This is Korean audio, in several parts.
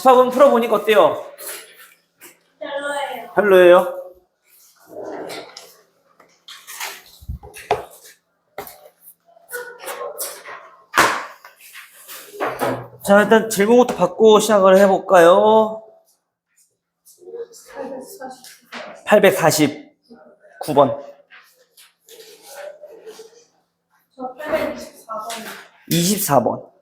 집합은 풀어보니까 어때요? 별로예요. 별로예요? 자, 일단 질문부터 받고 시작을 해볼까요? 849번. 저 824번. 24번.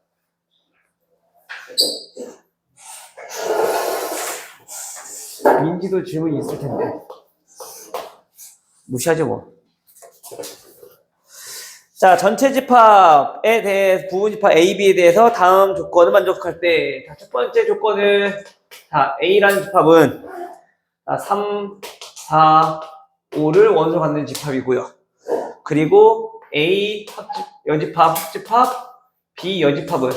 민지도 질문이 있을 텐데. 무시하죠, 뭐. 자, 전체 집합에 대해, 부분 집합 A, B에 대해서 다음 조건을 만족할 때, 자, 첫 번째 조건은, 자, A라는 집합은, 자, 3, 4, 5를 원소로 갖는 집합이고요. 그리고 A 여집합, 합집합, B 여집합은,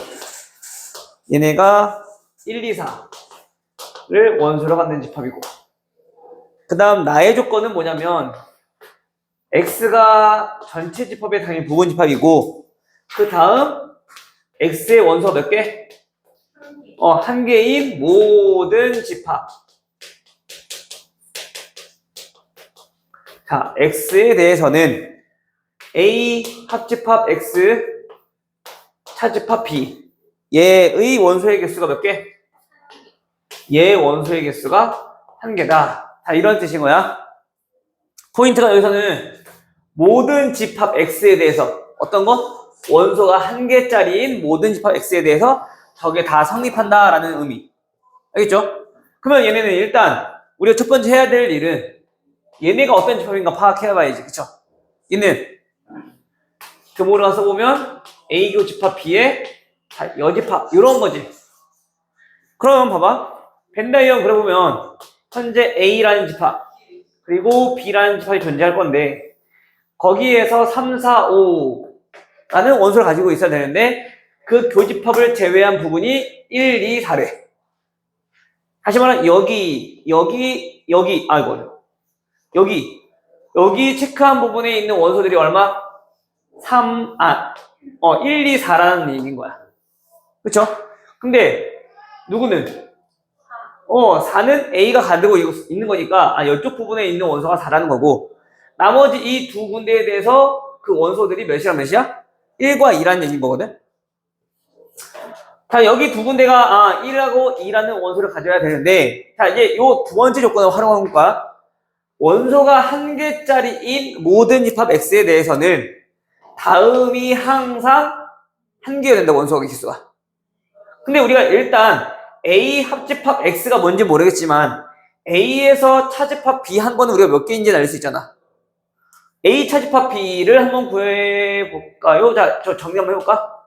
얘네가 1, 2, 4를 원소로 갖는 집합이고, 그 다음 나의 조건은 뭐냐면, X가 전체 집합의 당연히 부분 집합이고, 그 다음 X의 원소가 몇 개? 한 개인 모든 집합. 자, X에 대해서는 A 합집합 X, 차집합 B. 얘의 원소의 개수가 몇 개? 얘의 원소의 개수가 한 개다. 자, 이런 뜻인 거야. 포인트가 여기서는 모든 집합 X에 대해서 어떤 거? 원소가 한 개짜리인 모든 집합 X에 대해서 저게 다 성립한다라는 의미. 알겠죠? 그러면 얘네는 일단 우리가 첫 번째 해야 될 일은 얘네가 어떤 집합인가 파악해봐야지. 그쵸? 얘는 교모를 가서 보면 A교 집합 B의 여집합 이런 거지. 그러면 봐봐. 벤다이언 그래 보면 현재 A라는 집합 그리고 B라는 집합이 존재할 건데 거기에서 3, 4, 5라는 원소를 가지고 있어야 되는데 그 교집합을 제외한 부분이 1, 2, 4래. 다시 말하면 여기 체크한 부분에 있는 원소들이 얼마? 1, 2, 4라는 얘기인 거야. 그쵸? 근데 누구는? 4는 A가 가지고 있는 거니까 이쪽 부분에 있는 원소가 4라는 거고 나머지 이 두 군데에 대해서 그 원소들이 몇이랑 몇이야? 1과 2라는 얘기인 거거든? 자, 여기 두 군데가 1하고 2라는 원소를 가져야 되는데 자, 이제 요 두 번째 조건을 활용한 거야. 원소가 한 개짜리인 모든 집합 X에 대해서는 다음이 항상 한 개여야 된다, 원소의 개수가. 근데 우리가 일단 A 합집합 X가 뭔지 모르겠지만 A에서 차집합 B 한 거는 우리가 몇 개인지 알 수 있잖아. A 차집합 B를 한번 구해볼까요? 자, 저 정리 한번 해볼까?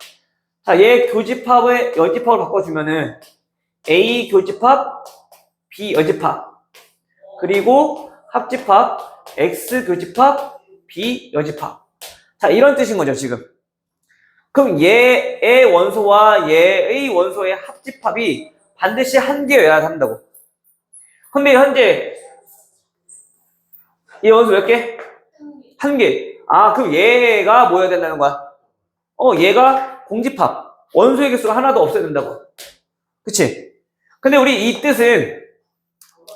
자, 얘 교집합의 여집합을 바꿔주면은 A 교집합 B 여집합 그리고 합집합 X 교집합 B 여집합. 자, 이런 뜻인 거죠, 지금. 그럼 얘의 원소와 얘의 원소의 합집합이 반드시 한 개여야 한다고. 근데 현재 얘 원소 몇 개? 한 개. 그럼 얘가 뭐여야 된다는 거야? 얘가 공집합. 원소의 개수가 하나도 없어야 된다고. 그치? 근데 우리 이 뜻은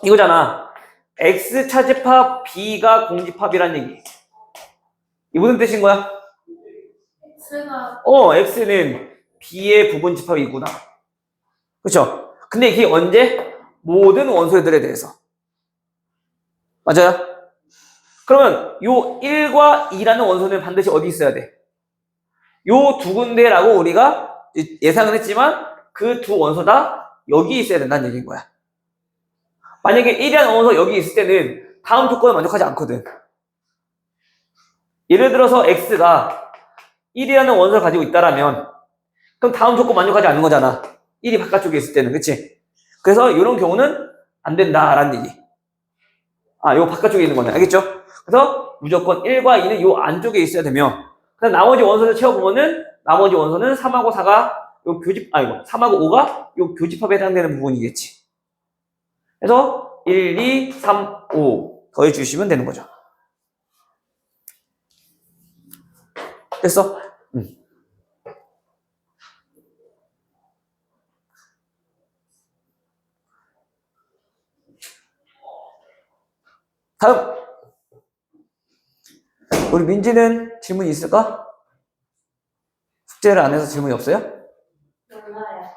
이거잖아. X 차집합 B가 공집합이란 얘기. 이 무슨 뜻인 거야? X는 B의 부분 집합이구나. 그쵸? 근데 이게 언제? 모든 원소들에 대해서. 맞아요? 그러면 요 1과 2라는 원소는 반드시 어디 있어야 돼? 요 두 군데라고 우리가 예상은 했지만 그 두 원소 다 여기 있어야 된다는 얘기인 거야. 만약에 1이라는 원소 여기 있을 때는 다음 조건은 만족하지 않거든. 예를 들어서 X가 1이라는 원소를 가지고 있다라면 그럼 다음 조건 만족하지 않는 거잖아. 1이 바깥쪽에 있을 때는. 그치? 그래서 이런 경우는 안 된다라는 얘기. 요 바깥쪽에 있는 거네. 알겠죠? 그래서 무조건 1과 2는 요 안쪽에 있어야 되며 그다음 나머지 원소를 채워보면은 나머지 원소는 3하고 4가 요 3하고 5가 요 교집합에 해당되는 부분이겠지. 그래서 1, 2, 3, 5 더해주시면 되는 거죠. 됐어? 다음. 우리 민지는 질문이 있을까? 숙제를 안 해서 질문이 없어요? 몰라요.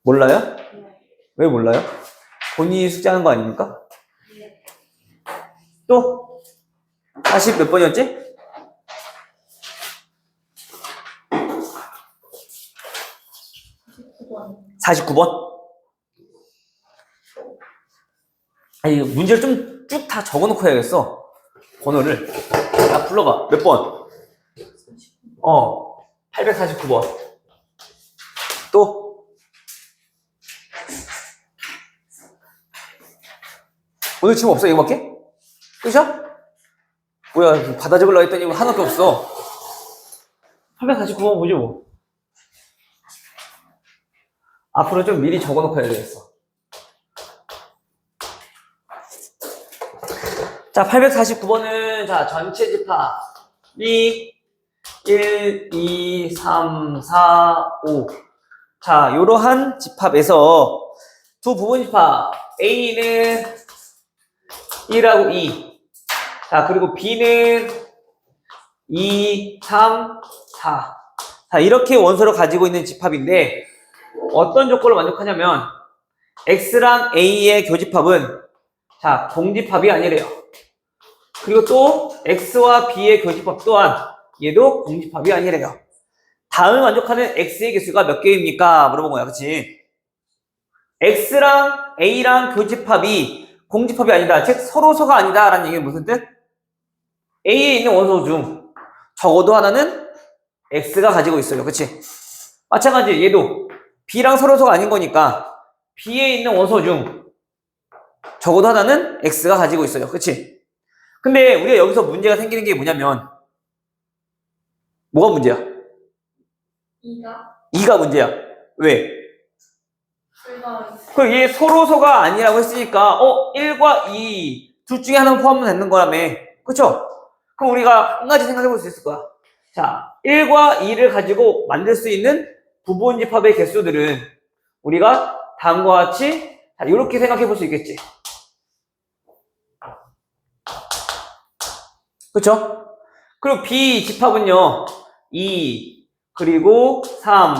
몰라요? 네. 왜 몰라요? 본인이 숙제하는 거 아닙니까? 네. 또? 40 몇 번이었지? 19번. 49번? 아니, 문제를 좀 쭉 다 적어놓고 해야겠어. 번호를. 다 불러봐. 몇 번? 849번. 또? 오늘 질문 없어, 이거밖에? 끝이야? 뭐야, 받아 적으려고 했더니 하나밖에 없어. 849번 보지 뭐. 앞으로 좀 미리 적어놓고 해야 되겠어. 자, 849번은, 자, 전체 집합이 1, 2, 3, 4, 5. 자, 요러한 집합에서 두 부분 집합. A는 1하고 2. 자, 그리고 B는 2, 3, 4. 자, 이렇게 원소를 가지고 있는 집합인데, 어떤 조건을 만족하냐면, X랑 A의 교집합은, 자, 공집합이 아니래요. 그리고 또 X와 B의 교집합 또한 얘도 공집합이 아니래요. 다음에 만족하는 X의 개수가 몇 개입니까? 물어본 거야, 그치? X랑 A랑 교집합이 공집합이 아니다, 즉 서로서가 아니다 라는 얘기는 무슨 뜻? A에 있는 원소 중 적어도 하나는 X가 가지고 있어요, 그치? 마찬가지 얘도 B랑 서로서가 아닌 거니까 B에 있는 원소 중 적어도 하나는 X가 가지고 있어요, 그치? 근데 우리가 여기서 문제가 생기는 게 뭐냐면, 뭐가 문제야? 2가 2가 문제야. 왜? 불가 그럼 얘 서로서가 아니라고 했으니까 1과 2 둘 중에 하나만 포함하면 되는 거라며. 그쵸? 그럼 우리가 한 가지 생각해 볼 수 있을 거야. 자, 1과 2를 가지고 만들 수 있는 부분 집합의 개수들은 우리가 다음과 같이 이렇게 생각해 볼 수 있겠지. 그쵸? 그리고 B 집합은요, 2, 그리고 3,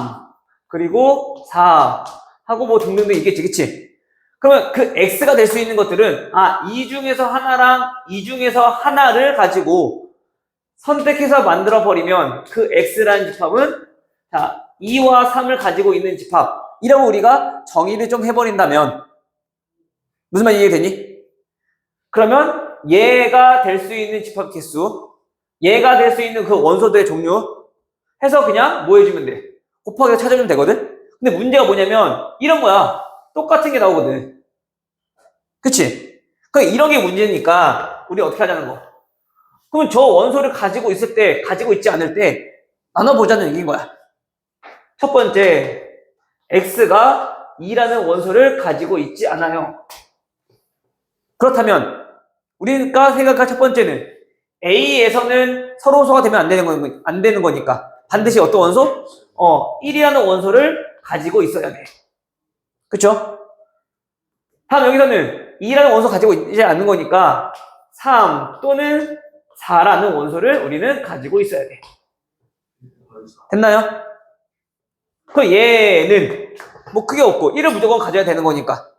그리고 4, 하고 뭐 등등등 있겠지, 그치? 그러면 그 X가 될 수 있는 것들은, 이 중에서 하나랑 이 중에서 하나를 가지고 선택해서 만들어버리면 그 X라는 집합은, 자, 2와 3을 가지고 있는 집합이라고 우리가 정의를 좀 해버린다면, 무슨 말 이해되니? 그러면 얘가 될 수 있는 집합 개수, 얘가 될 수 있는 그 원소들의 종류 해서 그냥 뭐 해주면 돼? 곱하기 찾아주면 되거든? 근데 문제가 뭐냐면 이런 거야. 똑같은 게 나오거든. 그치? 그러니까 이런 게 문제니까 우리 어떻게 하자는 거? 그러면 저 원소를 가지고 있을 때, 가지고 있지 않을 때 나눠보자는 얘기인 거야. 첫 번째, X가 2라는 원소를 가지고 있지 않아요. 그렇다면 우리가 생각할 첫 번째는 A에서는 서로소가 되면 안 되는 거니까 반드시 어떤 원소? 1이라는 원소를 가지고 있어야 돼. 그쵸? 다음 여기서는 2라는 원소 가지고 있지 않는 거니까 3 또는 4라는 원소를 우리는 가지고 있어야 돼. 됐나요? 그 얘는 뭐 크게 없고 1을 무조건 가져야 되는 거니까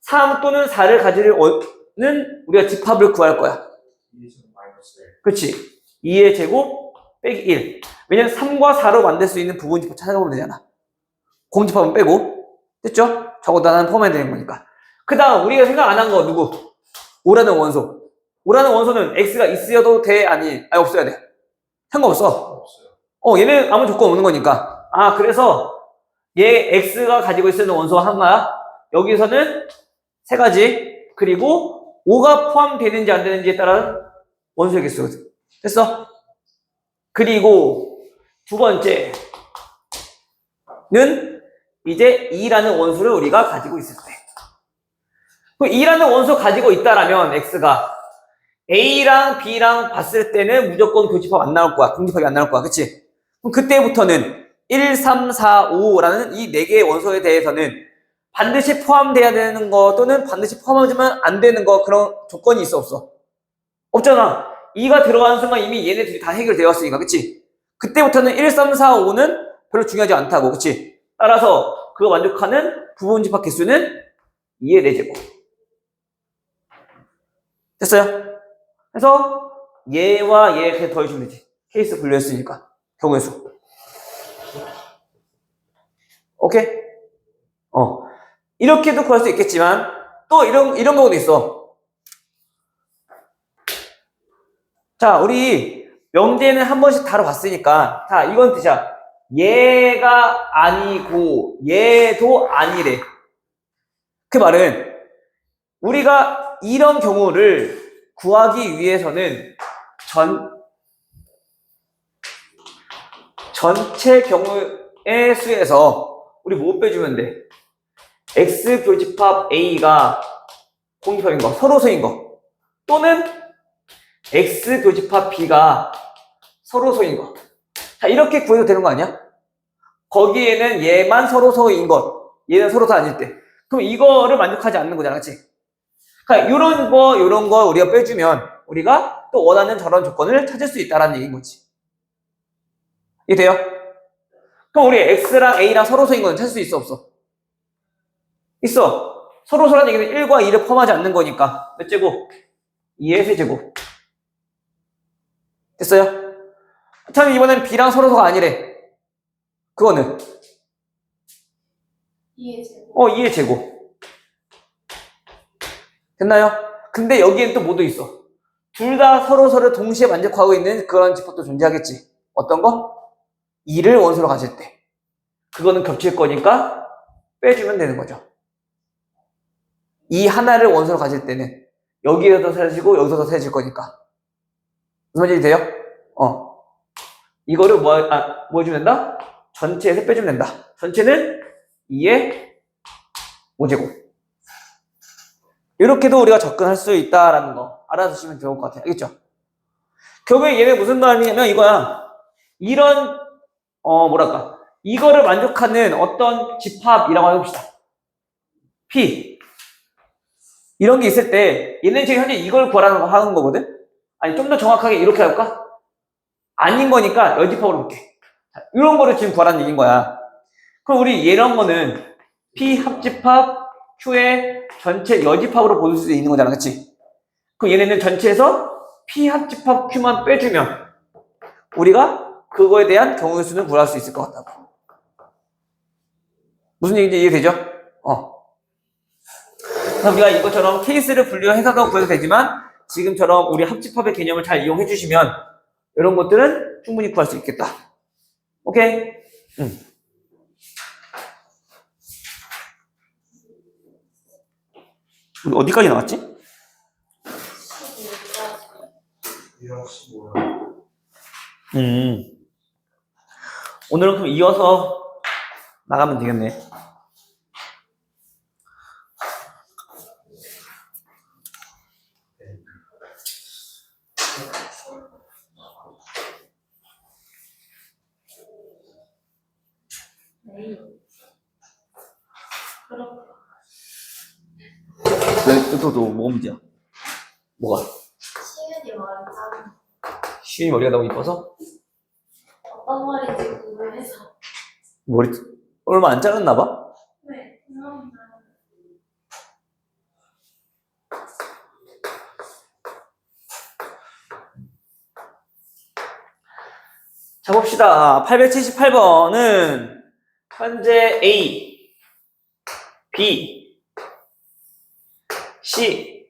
3 또는 4를 가지는 우리가 집합을 구할 거야. 그렇지. 2의 제곱 빼기 1. 왜냐면 3과 4로 만들 수 있는 부분 집합 찾아보면 되잖아. 공집합은 빼고. 됐죠? 적어도 하나는 포함해야 되는 거니까. 그 다음 우리가 생각 안 한 거 누구? 5라는 원소. 5라는 원소는 X가 있어도 돼? 아니 없어야 돼. 상관없어. 얘는 아무 조건 없는 거니까. 그래서 얘 X가 가지고 있는 원소가 하나야. 여기서는 세 가지. 그리고 5가 포함되는지 안 되는지에 따라 원소의 개수거든. 됐어? 그리고 두 번째는 이제 2라는 원소를 우리가 가지고 있을 때. 그 2라는 원소 가지고 있다라면 X가 A랑 B랑 봤을 때는 무조건 교집합 안 나올 거야. 공집합이 안 나올 거야. 그치? 그럼 그때부터는 1, 3, 4, 5라는 이 4개의 원소에 대해서는 반드시 포함돼야 되는 거 또는 반드시 포함하지만 안 되는 거 그런 조건이 있어 없어? 없잖아. 2가 들어가는 순간 이미 얘네들이 다 해결되었으니까, 그치? 그때부터는 1, 3, 4, 5는 별로 중요하지 않다고, 그치? 따라서 그거 만족하는 부분 집합 개수는 2의 4제곱. 됐어요? 그래서 얘와 얘 그냥 더해주면 되지. 케이스 분류했으니까. 경우의 수. 오케이? 이렇게도 구할 수 있겠지만 또 이런 경우도 있어. 자, 우리 명제는 한 번씩 다뤄봤으니까 자, 이건 뜻이야. 얘가 아니고 얘도 아니래. 그 말은 우리가 이런 경우를 구하기 위해서는 전체 경우의 수에서 우리 뭐 빼주면 돼? X 교집합 A가 공집합인 거, 서로소인 거, 또는 X 교집합 B가 서로소인 거. 자, 이렇게 구해도 되는 거 아니야? 거기에는 얘만 서로소인 것, 얘는 서로소 아닐 때. 그럼 이거를 만족하지 않는 거잖아, 그치? 그러니까 요런 거 우리가 빼주면 우리가 또 원하는 저런 조건을 찾을 수 있다라는 얘기인 거지. 이해돼요? 그럼 우리 X랑 A랑 서로소인 거는 찾을 수 있어, 없어? 있어. 서로소라는 얘기는 1과 2를 포함하지 않는 거니까 몇 제곱? 2의 세제곱. 됐어요? 참 이번엔 B랑 서로소가 아니래. 그거는 2의 제곱. 2의 제곱. 됐나요? 근데 여기엔 또 뭐도 있어. 둘 다 서로서를 동시에 만족하고 있는 그런 집합도 존재하겠지. 어떤 거? 2를 원소로 가질 때. 그거는 겹칠 거니까 빼주면 되는 거죠. 이 하나를 원소로 가질 때는 여기에서 세지고 여기서도 세질 거니까. 무슨 말인지 돼요? 이거를 뭐 해주면 된다? 전체에서 빼주면 된다. 전체는 2의 5제곱. 이렇게도 우리가 접근할 수 있다라는 거 알아두시면 좋을 것 같아요. 알겠죠? 결국에 얘네 무슨 말이냐면 이거야. 이런 이거를 만족하는 어떤 집합이라고 해봅시다. P 이런 게 있을 때 얘는 지금 현재 이걸 구하라는 하는 거거든? 아니 좀 더 정확하게 이렇게 할까? 아닌 거니까 여집합으로 볼게. 이런 거를 지금 구하라는 얘기인 거야. 그럼 우리 이런 거는 P 합집합 Q의 전체 여집합으로 볼 수 있는 거잖아, 그치? 그럼 얘네는 전체에서 P 합집합 Q만 빼주면 우리가 그거에 대한 경우의 수는 구할 수 있을 것 같다고. 무슨 얘기인지 이해되죠? 그럼 우리가 이것처럼 케이스를 분류해서도 구해도 되지만 지금처럼 우리 합집합의 개념을 잘 이용해 주시면 이런 것들은 충분히 구할 수 있겠다. 오케이? 우리 어디까지 나왔지? 15요. 오늘은 그럼 이어서 나가면 되겠네. 네. 그렇고. 왜, 또 뭐가 문제야? 뭐가? 시윤이 머리 자른 시윤이 머리가 너무 이뻐서? 어떤 머리인지 궁금해서. 머리, 얼마 안 자랐나 봐? 네, 죄송합니다. 자, 봅시다. 878번은 현재 A, B, C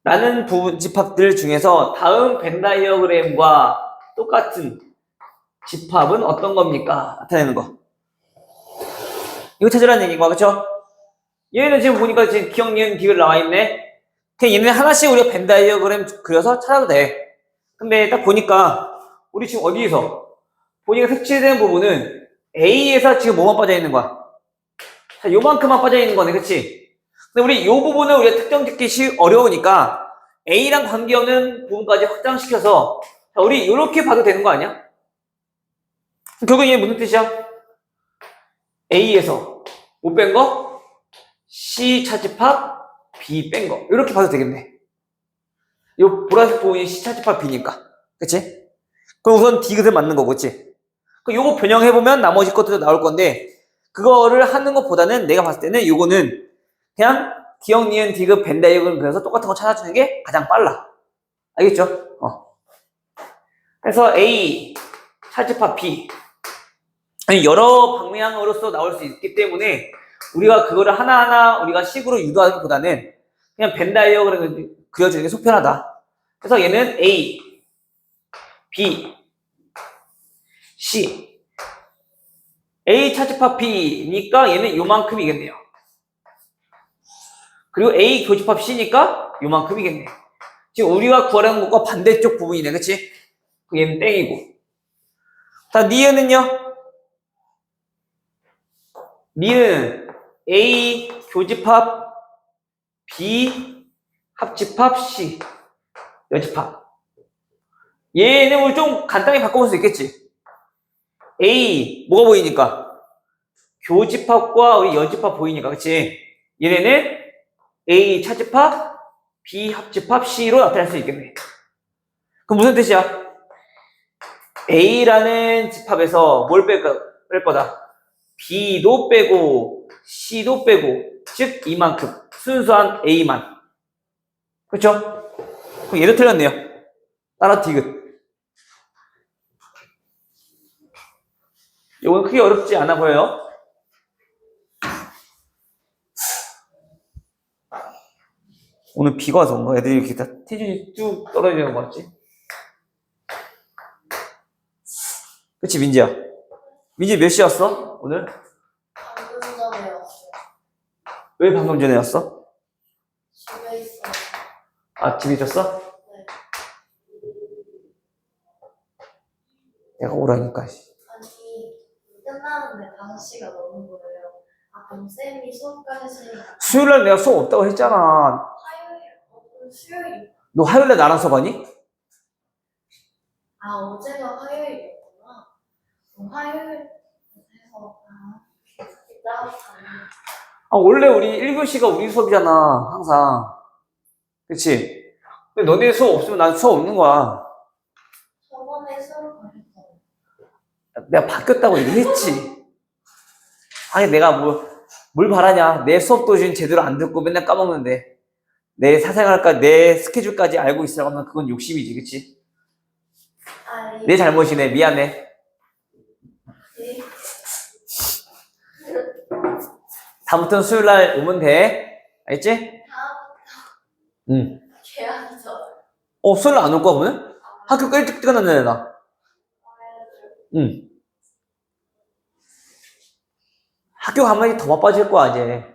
라는 부분 집합들 중에서 다음 벤 다이어그램과 똑같은 집합은 어떤 겁니까? 나타내는 거. 이거 찾으라는 얘기인 거야, 그쵸? 얘는 지금 보니까 지금 기억, 니은, 디귿 나와 있네. 그냥 얘네 하나씩 우리가 벤 다이어그램 그려서 찾아도 돼. 근데 딱 보니까 우리 지금 어디에서? 보니까 색칠된 부분은 A에서 지금 뭐만 빠져 있는 거야? 자, 요만큼만 빠져 있는 거네, 그치? 근데 우리 요 부분을 우리가 특정 짓기 어려우니까 A랑 관계없는 부분까지 확장시켜서 자, 우리 요렇게 봐도 되는 거 아니야? 결국 이게 무슨 뜻이야? A에서 못 뺀 거? C 차집합 B 뺀 거. 이렇게 봐도 되겠네. 요 보라색 부분이 C 차집합 B니까. 그치? 그럼 우선 디귿을 맞는 거고, 그치? 그 요거 변형해보면 나머지 것들도 나올 건데, 그거를 하는 것보다는 내가 봤을 때는 요거는 그냥 기억, 니은, 디귿, 벤 다이어그램 그려서 똑같은 거 찾아주는 게 가장 빨라. 알겠죠? 그래서 A, 차집합 B. 아니, 여러 방향으로서 나올 수 있기 때문에 우리가 그거를 하나하나 우리가 식으로 유도하기보다는 그냥 벤 다이어그램을 그려주는 게 속편하다. 그래서 얘는 A, B, C. A 차집합 B니까 얘는 요만큼이겠네요. 그리고 A 교집합 C니까 요만큼이겠네요. 지금 우리가 구하려는 것과 반대쪽 부분이네, 그치? 얘는 땡이고. 자, 니은은요? 니은 A 교집합 B 합집합 C 여집합. 얘는 우리 좀 간단히 바꿔볼 수 있겠지? A 뭐가 보이니까? 교집합과 우리 여집합 보이니까, 그치? 얘네는 A 차집합 B 합집합 C로 나타낼 수 있겠네. 그럼 무슨 뜻이야? A라는 집합에서 뭘 뺄 거다? B도 빼고 C도 빼고, 즉 이만큼 순수한 A만. 그렇죠? 그럼 얘도 틀렸네요. 따라 디귿. 이건 크게 어렵지 않아 보여요. 오늘 비가 와서 그런가? 애들이 이렇게 다 텐션이 쭉 떨어지는 거 같지? 그치, 민지야? 민지 몇 시에 왔어? 오늘? 방금 전에 왔어요. 왜 방금 전에 왔어? 집에 있어요. 아, 집에 있었어? 네. 내가 오라니까. 아니, 끝나는데 5시가 넘은 거예요. 아, 그럼 쌤이 수업까지 했으니까 수요일날 내가 수업 없다고 했잖아. 화요일, 오늘 수요일. 너 화요일날 나랑 수업 하니? 아, 어제가 화요일이었구나. 그럼 화요일 해서, 이따 가면. 아, 원래 우리 1교시가 우리 수업이잖아, 항상. 그치? 근데 너네 수업 없으면 난 수업 없는 거야. 저번에 수업 가셨잖아요. 내가 바뀌었다고 얘기했지. 아니, 내가 뭘 바라냐. 내 수업도 지금 제대로 안 듣고 맨날 까먹는데. 내 사생활까지, 내 스케줄까지 알고 있으라고 하면 그건 욕심이지, 그치? 아니, 내 잘못이네, 미안해. 네. 다음부터는 수요일날 오면 돼. 알겠지? 응. 계약이죠. 수요일날 안 올 거야, 오늘? 학교 일찍 끝났네, 내가. 응. 학교 가면 더 바빠질 거야, 이제.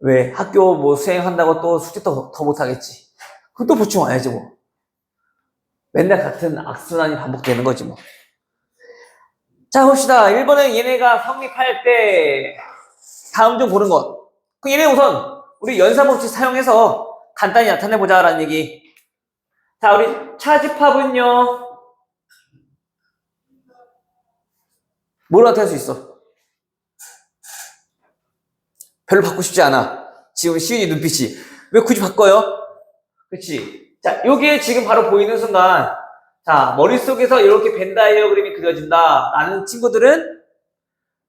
왜? 학교 뭐 수행한다고 또 숙제 더 못하겠지. 그것도 보충 와야지, 뭐. 맨날 같은 악순환이 반복되는 거지, 뭐. 자, 봅시다. 1번은 얘네가 성립할 때 다음 중 고른 것. 그 얘네 우선 우리 연산법칙 사용해서 간단히 나타내보자라는 얘기. 자, 우리 차집합은요. 뭘 나타낼 수 있어? 별로 바꾸고 싶지 않아. 지금 시윤이 눈빛이. 왜 굳이 바꿔요? 그치? 자, 요게 지금 바로 보이는 순간, 자, 머릿속에서 이렇게 벤 다이어그램이 그려진다 라는 친구들은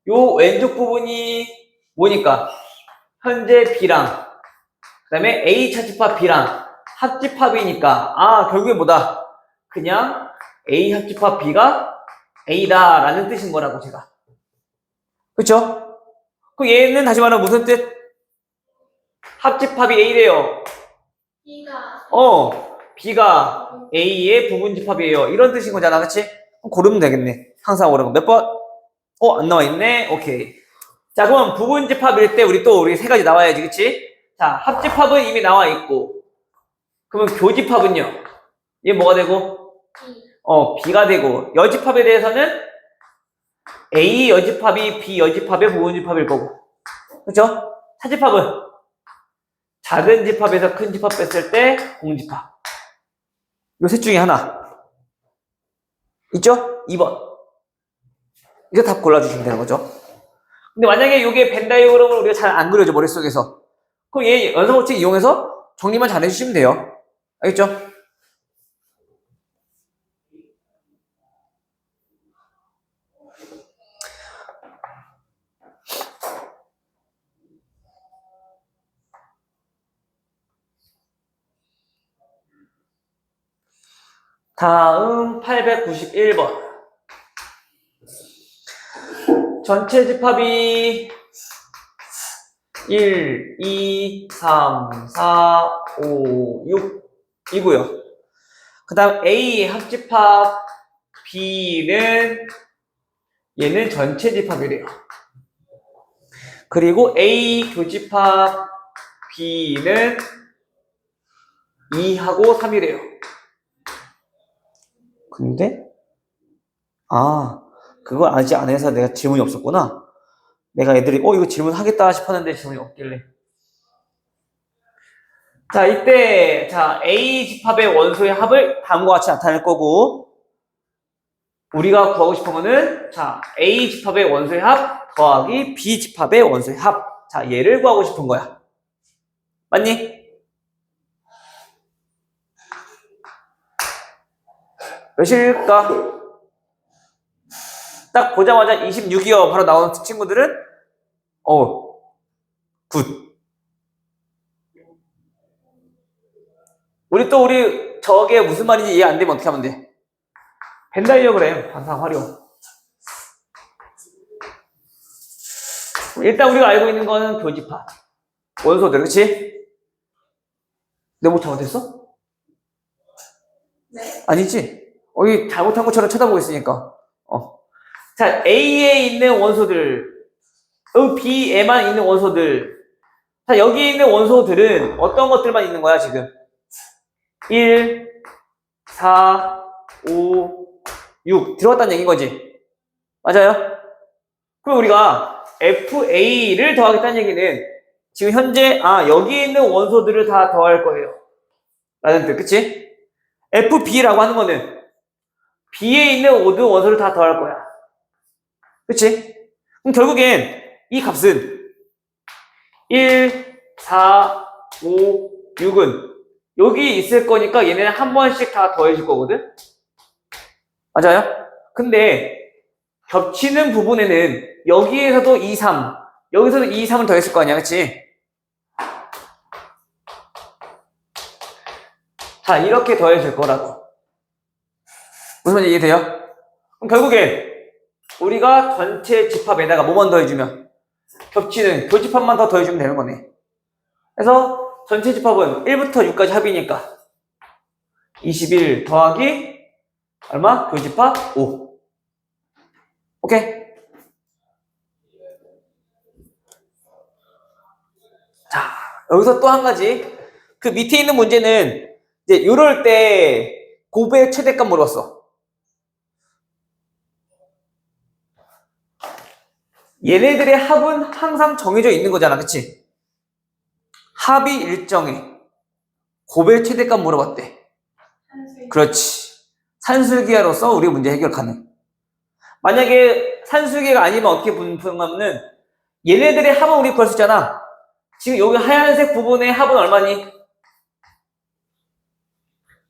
요 왼쪽 부분이 뭐니까? 현재 B랑, 그 다음에 A 차집합 B랑 합집합이니까, 아, 결국에 뭐다? 그냥 A 합집합 B가 A다 라는 뜻인 거라고, 제가. 그쵸? 그 얘는 다시 말하면 무슨 뜻? 합집합이 A래요. B가 B가 A의 부분집합이에요. 이런 뜻인 거잖아, 그치? 그럼 고르면 되겠네. 항상 오른 거. 몇 번? 안 나와 있네? 오케이. 자, 그럼 부분집합일 때 우리 세 가지 나와야지, 그치? 자, 합집합은 이미 나와 있고. 그러면 교집합은요? 얘 뭐가 되고? B. B가 되고. 여집합에 대해서는 A 여집합이 B 여집합의 부분집합일 거고. 그쵸? 사집합은 작은 집합에서 큰 집합 뺐을 때 공집합. 요 셋 중에 하나. 있죠? 2번. 이제 답 골라주시면 되는 거죠. 근데 만약에 이게 벤 다이어그램을 우리가 잘 안 그려져, 머릿속에서. 그럼 얘 연산법칙 이용해서 정리만 잘 해주시면 돼요. 알겠죠? 다음 891번. 전체 집합이 1, 2, 3, 4, 5, 6이고요. 그 다음 A 합집합 B는 얘는 전체 집합이래요. 그리고 A 교집합 B는 2하고 3이래요. 근데 그걸 아직 안 해서 내가 질문이 없었구나. 내가 애들이 이거 질문하겠다 싶었는데 질문이 없길래. 자, 이때 A 집합의 원소의 합을 다음과 같이 나타낼 거고, 우리가 구하고 싶은 거는 A 집합의 원소의 합 더하기 B 집합의 원소의 합. 자, 얘를 구하고 싶은 거야. 맞니? 몇일까? 딱 보자마자 26이요 바로 나오는 친구들은 굿. 우리 저게 무슨 말인지 이해 안 되면 어떻게 하면 돼? 벤다이어그램 반상 활용. 일단 우리가 알고 있는 거는 교집합 원소들, 그치? 내가 뭐 잘못했어? 네. 아니지? 여기 잘못한 것처럼 쳐다보고 있으니까. 자, A에 있는 원소들, B에만 있는 원소들. 자, 여기 있는 원소들은 어떤 것들만 있는 거야, 지금? 1, 4, 5, 6. 들어갔다는 얘기인 거지? 맞아요? 그럼 우리가 FA를 더하겠다는 얘기는 지금 현재, 여기 있는 원소들을 다 더할 거예요. 라는 뜻, 그치? FB라고 하는 거는 B에 있는 모든 원소를 다 더할 거야. 그치? 그럼 결국엔 이 값은 1, 4, 5, 6은 여기 있을 거니까 얘네는 한 번씩 다 더해줄 거거든? 맞아요? 근데 겹치는 부분에는 여기에서도 2, 3, 여기서도 2, 3을 더했을 거 아니야, 그치? 자, 이렇게 더해줄 거라고. 무슨 말인지 이해돼요? 그럼 결국엔 우리가 전체 집합에다가 뭐만 더해주면 겹치는 교집합만 더 더해주면 되는 거네. 그래서 전체 집합은 1부터 6까지 합이니까 21 더하기 얼마? 교집합 5. 오케이? 자, 여기서 또 한 가지. 그 밑에 있는 문제는 이제 이럴 때 곱의 최대값 물었어. 얘네들의 합은 항상 정해져 있는 거잖아, 그치? 합이 일정해. 곱의 최대값 물어봤대. 그렇지. 산술기하로서 우리 문제 해결 가능. 만약에 산술기가 아니면 어떻게 분포하냐면은 얘네들의 합은 우리 구할 수 있잖아. 지금 여기 하얀색 부분의 합은 얼마니?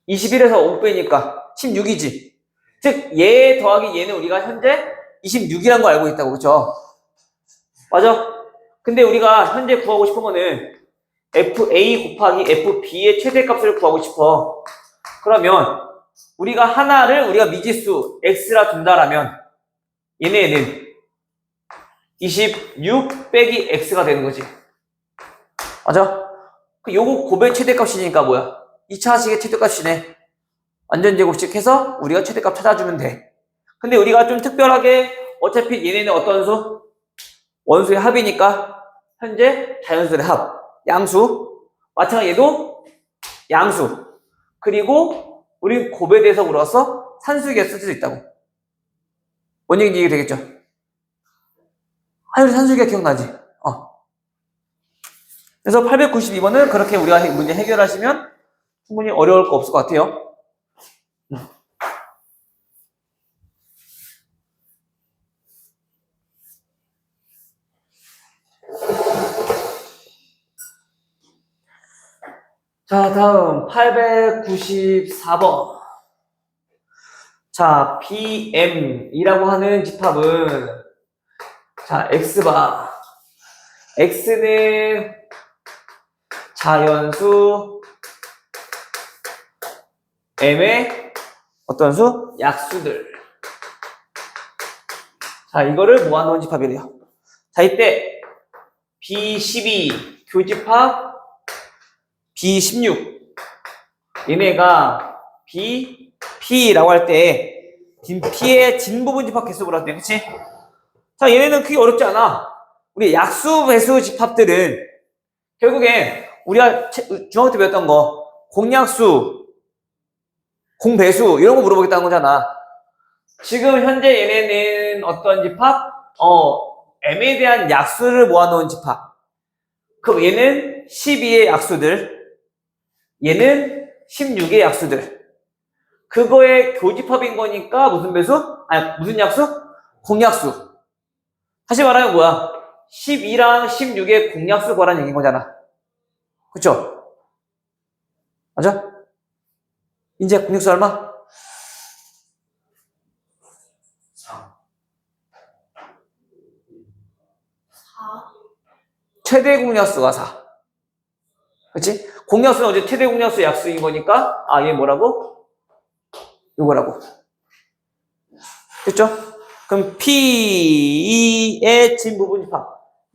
21에서 5빼니까 16이지. 즉, 얘 더하기 얘는 우리가 현재 26이라는 거 알고 있다고, 그쵸? 맞아? 근데 우리가 현재 구하고 싶은 거는 FA 곱하기 FB의 최대값을 구하고 싶어. 그러면 우리가 미지수 X라 둔다라면 얘네는 26 빼기 X가 되는 거지. 맞아? 요거 곱의 최대값이니까 뭐야? 2차 하식의 최대값이네. 완전 제곱식 해서 우리가 최대값 찾아주면 돼. 근데 우리가 좀 특별하게 어차피 얘네는 어떤 수? 원수의 합이니까 현재 자연수의 합. 양수. 마찬가지로 얘도 양수. 그리고 우리 곱에 대해서 물어서 산수에게 쓸 수도 있다고. 뭔 얘기인지 이해되겠죠? 우리 산수기가 기억나지? 그래서 892번은 그렇게 우리가 문제 해결하시면 충분히 어려울 거 없을 것 같아요. 자, 다음 894번. 자, BM이라고 하는 집합은 자, X바. X는 자연수 M의 어떤 수? 약수들. 자, 이거를 모아놓은 집합이래요. 자, 이때 B12 교집합 B16 얘네가 B, P라고 할 때 P의 진부분 집합 개수 보라 때, 그치? 자, 얘네는 크게 어렵지 않아. 우리 약수, 배수 집합들은 결국엔 우리가 중학교 때 배웠던 거 공약수, 공배수 이런 거 물어보겠다는 거잖아. 지금 현재 얘네는 어떤 집합? M에 대한 약수를 모아놓은 집합. 그럼 얘는 12의 약수들, 얘는 16의 약수들. 그거의 교집합인 거니까 무슨 배수? 아니, 무슨 약수? 공약수. 다시 말하면 뭐야? 12랑 16의 공약수 구하라는 얘기인 거잖아. 그쵸? 맞아? 이제 공약수 얼마? 3. 4. 최대 공약수가 4. 그치? 공약수는 어제 최대 공약수 약수인 거니까, 얘 뭐라고? 요거라고. 됐죠? 그럼 P의 진부분 집합.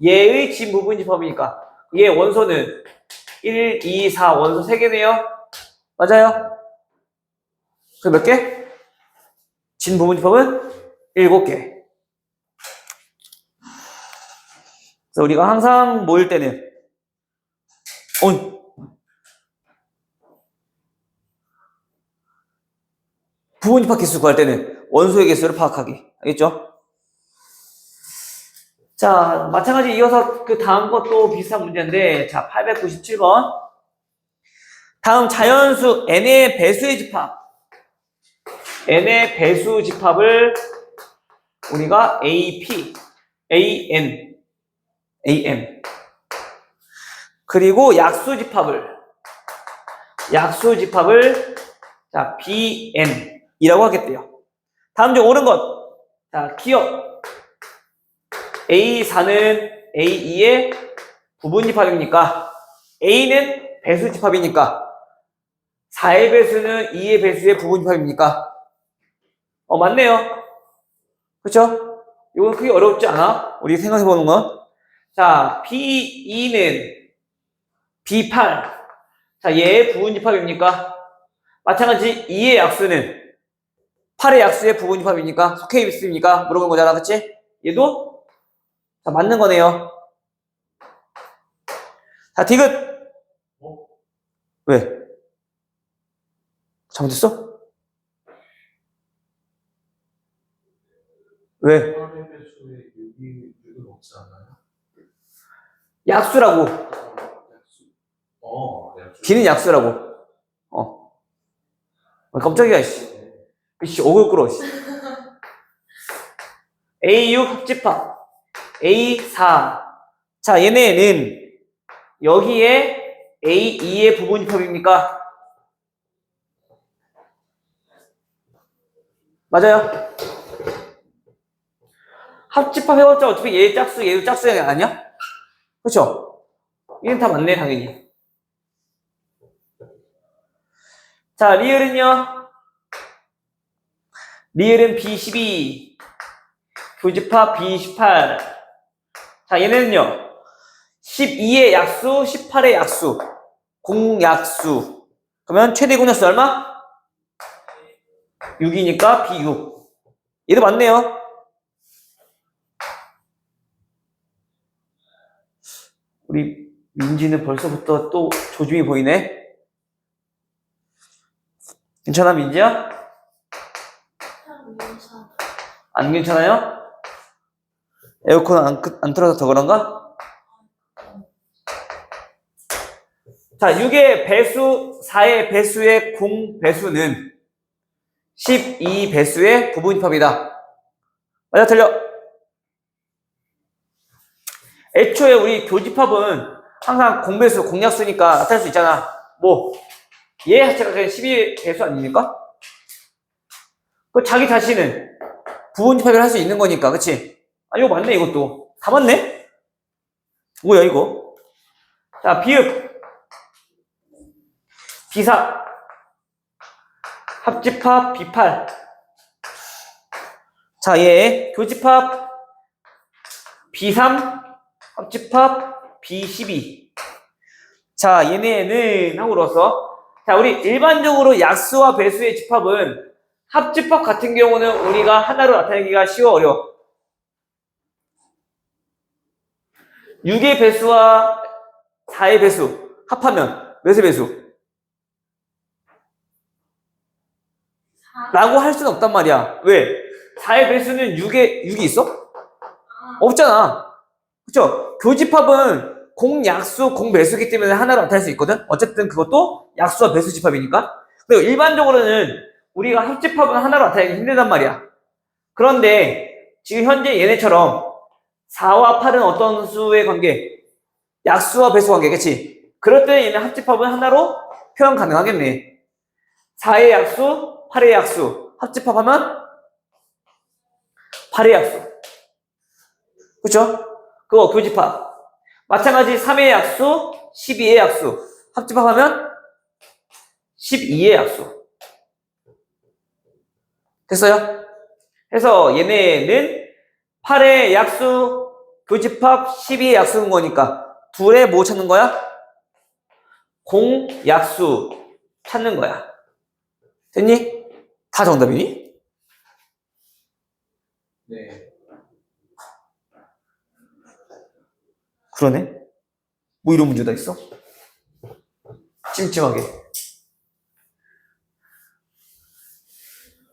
얘의 진부분 집합이니까. 얘 원소는 1, 2, 4 원소 3개네요. 맞아요? 그 몇 개? 진부분 집합은 7개. 그래서 우리가 항상 모일 때는 부분 집합 개수 구할 때는 원소의 개수를 파악하기. 알겠죠? 자, 마찬가지 이어서 그 다음 것도 비슷한 문제인데, 자, 897번. 다음 자연수 n의 배수의 집합. n의 배수 집합을 우리가 AP, AM. 그리고 약수 집합을 자, BN이라고 하겠대요. 다음 중 옳은 것. 자, 기억. A4는 A2의 부분 집합입니까? A는 배수 집합이니까 4의 배수는 2의 배수의 부분 집합입니까? 맞네요. 그쵸? 이건 크게 어렵지 않아? 우리 생각해보는 건. 자, B2는 B8. 자, 얘의 부분 집합입니까? 마찬가지 2의 약수는 8의 약수의 부분 집합입니까? 속해 있습니까? 물어보는 거잖아, 그치? 얘도? 자, 맞는 거네요. 자, 디귿. 왜? 잘못했어? 왜? 8의 배수에 6은 없지 않아요? 약수라고. 약수. 약수. B는 약수라고. 깜짝이야, 씨. 얼굴 끌어, 씨. A6 합집합. A4. 자, 얘네는 여기에 A2의 부분 집합입니까? 맞아요? 합집합 해봤자 어차피 얘 짝수, 얘도 짝수 아니야? 그쵸? 얘는 다 맞네, 당연히. 자, 리을은요? 리을은 B12, 교집합 B18. 자, 얘네는요? 12의 약수, 18의 약수, 공약수. 그러면 최대 공약수 얼마? 6이니까 B6. 얘도 맞네요. 우리 민지는 벌써부터 또 조짐이 보이네. 괜찮아, 민지야? 안 괜찮아요? 에어컨 안 틀어서 더 그런가? 자, 6의 배수, 4의 배수의 공배수는 12배수의 부분집합이다. 맞아, 틀려? 애초에 우리 교집합은 항상 공배수, 공약수니까 나타날 수 있잖아. 뭐, 얘 자체가 그냥 12배수 아닙니까? 그 자기 자신은 부분집합을 할 수 있는 거니까, 그치? 이거 맞네, 이것도. 다 맞네? 뭐야, 이거? 자, 비읍. 비사. 합집합 B8. 자, 얘 교집합 B3, 합집합 B12. 자, 얘네는 함으로써 자, 우리 일반적으로 약수와 배수의 집합은 합집합 같은 경우는 우리가 하나로 나타내기가 쉬워 어려워. 6의 배수와 4의 배수 합하면 몇의 배수? 라고 할 수는 없단 말이야. 왜? 4의 배수는 6이 있어? 없잖아. 그쵸? 교집합은 공약수, 공배수이기 때문에 하나로 나타낼 수 있거든? 어쨌든 그것도 약수와 배수 집합이니까. 그리고 일반적으로는 우리가 합집합은 하나로 나타내기 힘들단 말이야. 그런데 지금 현재 얘네처럼 4와 8은 어떤 수의 관계? 약수와 배수 관계, 그치? 그럴 때 얘네 합집합은 하나로 표현 가능하겠네. 4의 약수, 8의 약수. 합집합하면 8의 약수. 그쵸? 그거 교집합. 마찬가지 3의 약수, 12의 약수. 합집합하면 12의 약수. 됐어요? 그래서 얘네는 8의 약수, 교집합, 12의 약수인 거니까 둘의 뭐 찾는 거야? 공약수 찾는 거야. 됐니? 다 정답이니? 네. 그러네. 뭐 이런 문제가 있어? 찜찜하게.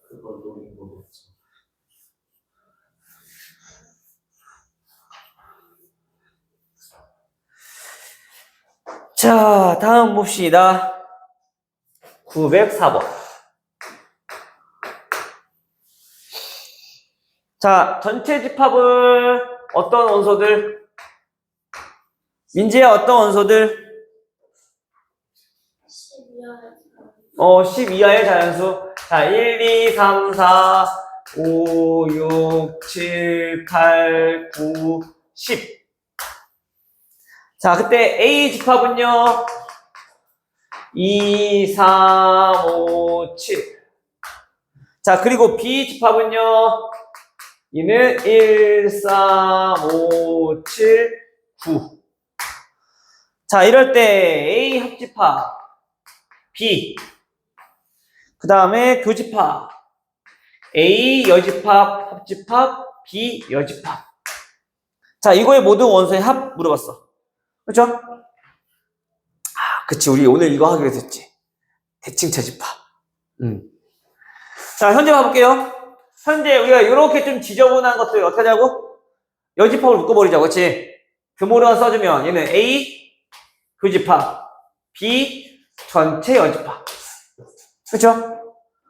그걸 노린 거겠죠. 자, 다음 봅시다. 904번. 자, 전체 집합을 어떤 원소들? 민지야, 어떤 원소들? 10 이하의 자연수. 자, 1, 2, 3, 4, 5, 6, 7, 8, 9, 10. 자, 그때 A 집합은요, 2, 3, 5, 7. 자, 그리고 B 집합은요, 얘는 1, 3, 5, 7, 9. 자, 이럴 때 A 합집합, B. 그 다음에 교집합, A 여집합, 합집합, B 여집합. 자, 이거의 모든 원소의 합 물어봤어. 그렇죠? 아, 그치. 우리 오늘 이거 하기로 했지. 대칭차 집합. 자, 현재 봐볼게요. 현재 우리가 이렇게 좀 지저분한 것들 어떻게 하자고? 여집합을 묶어버리자고. 그치? 규모로만 써주면 얘는 A 교집합, B 전체 여집합. 그쵸?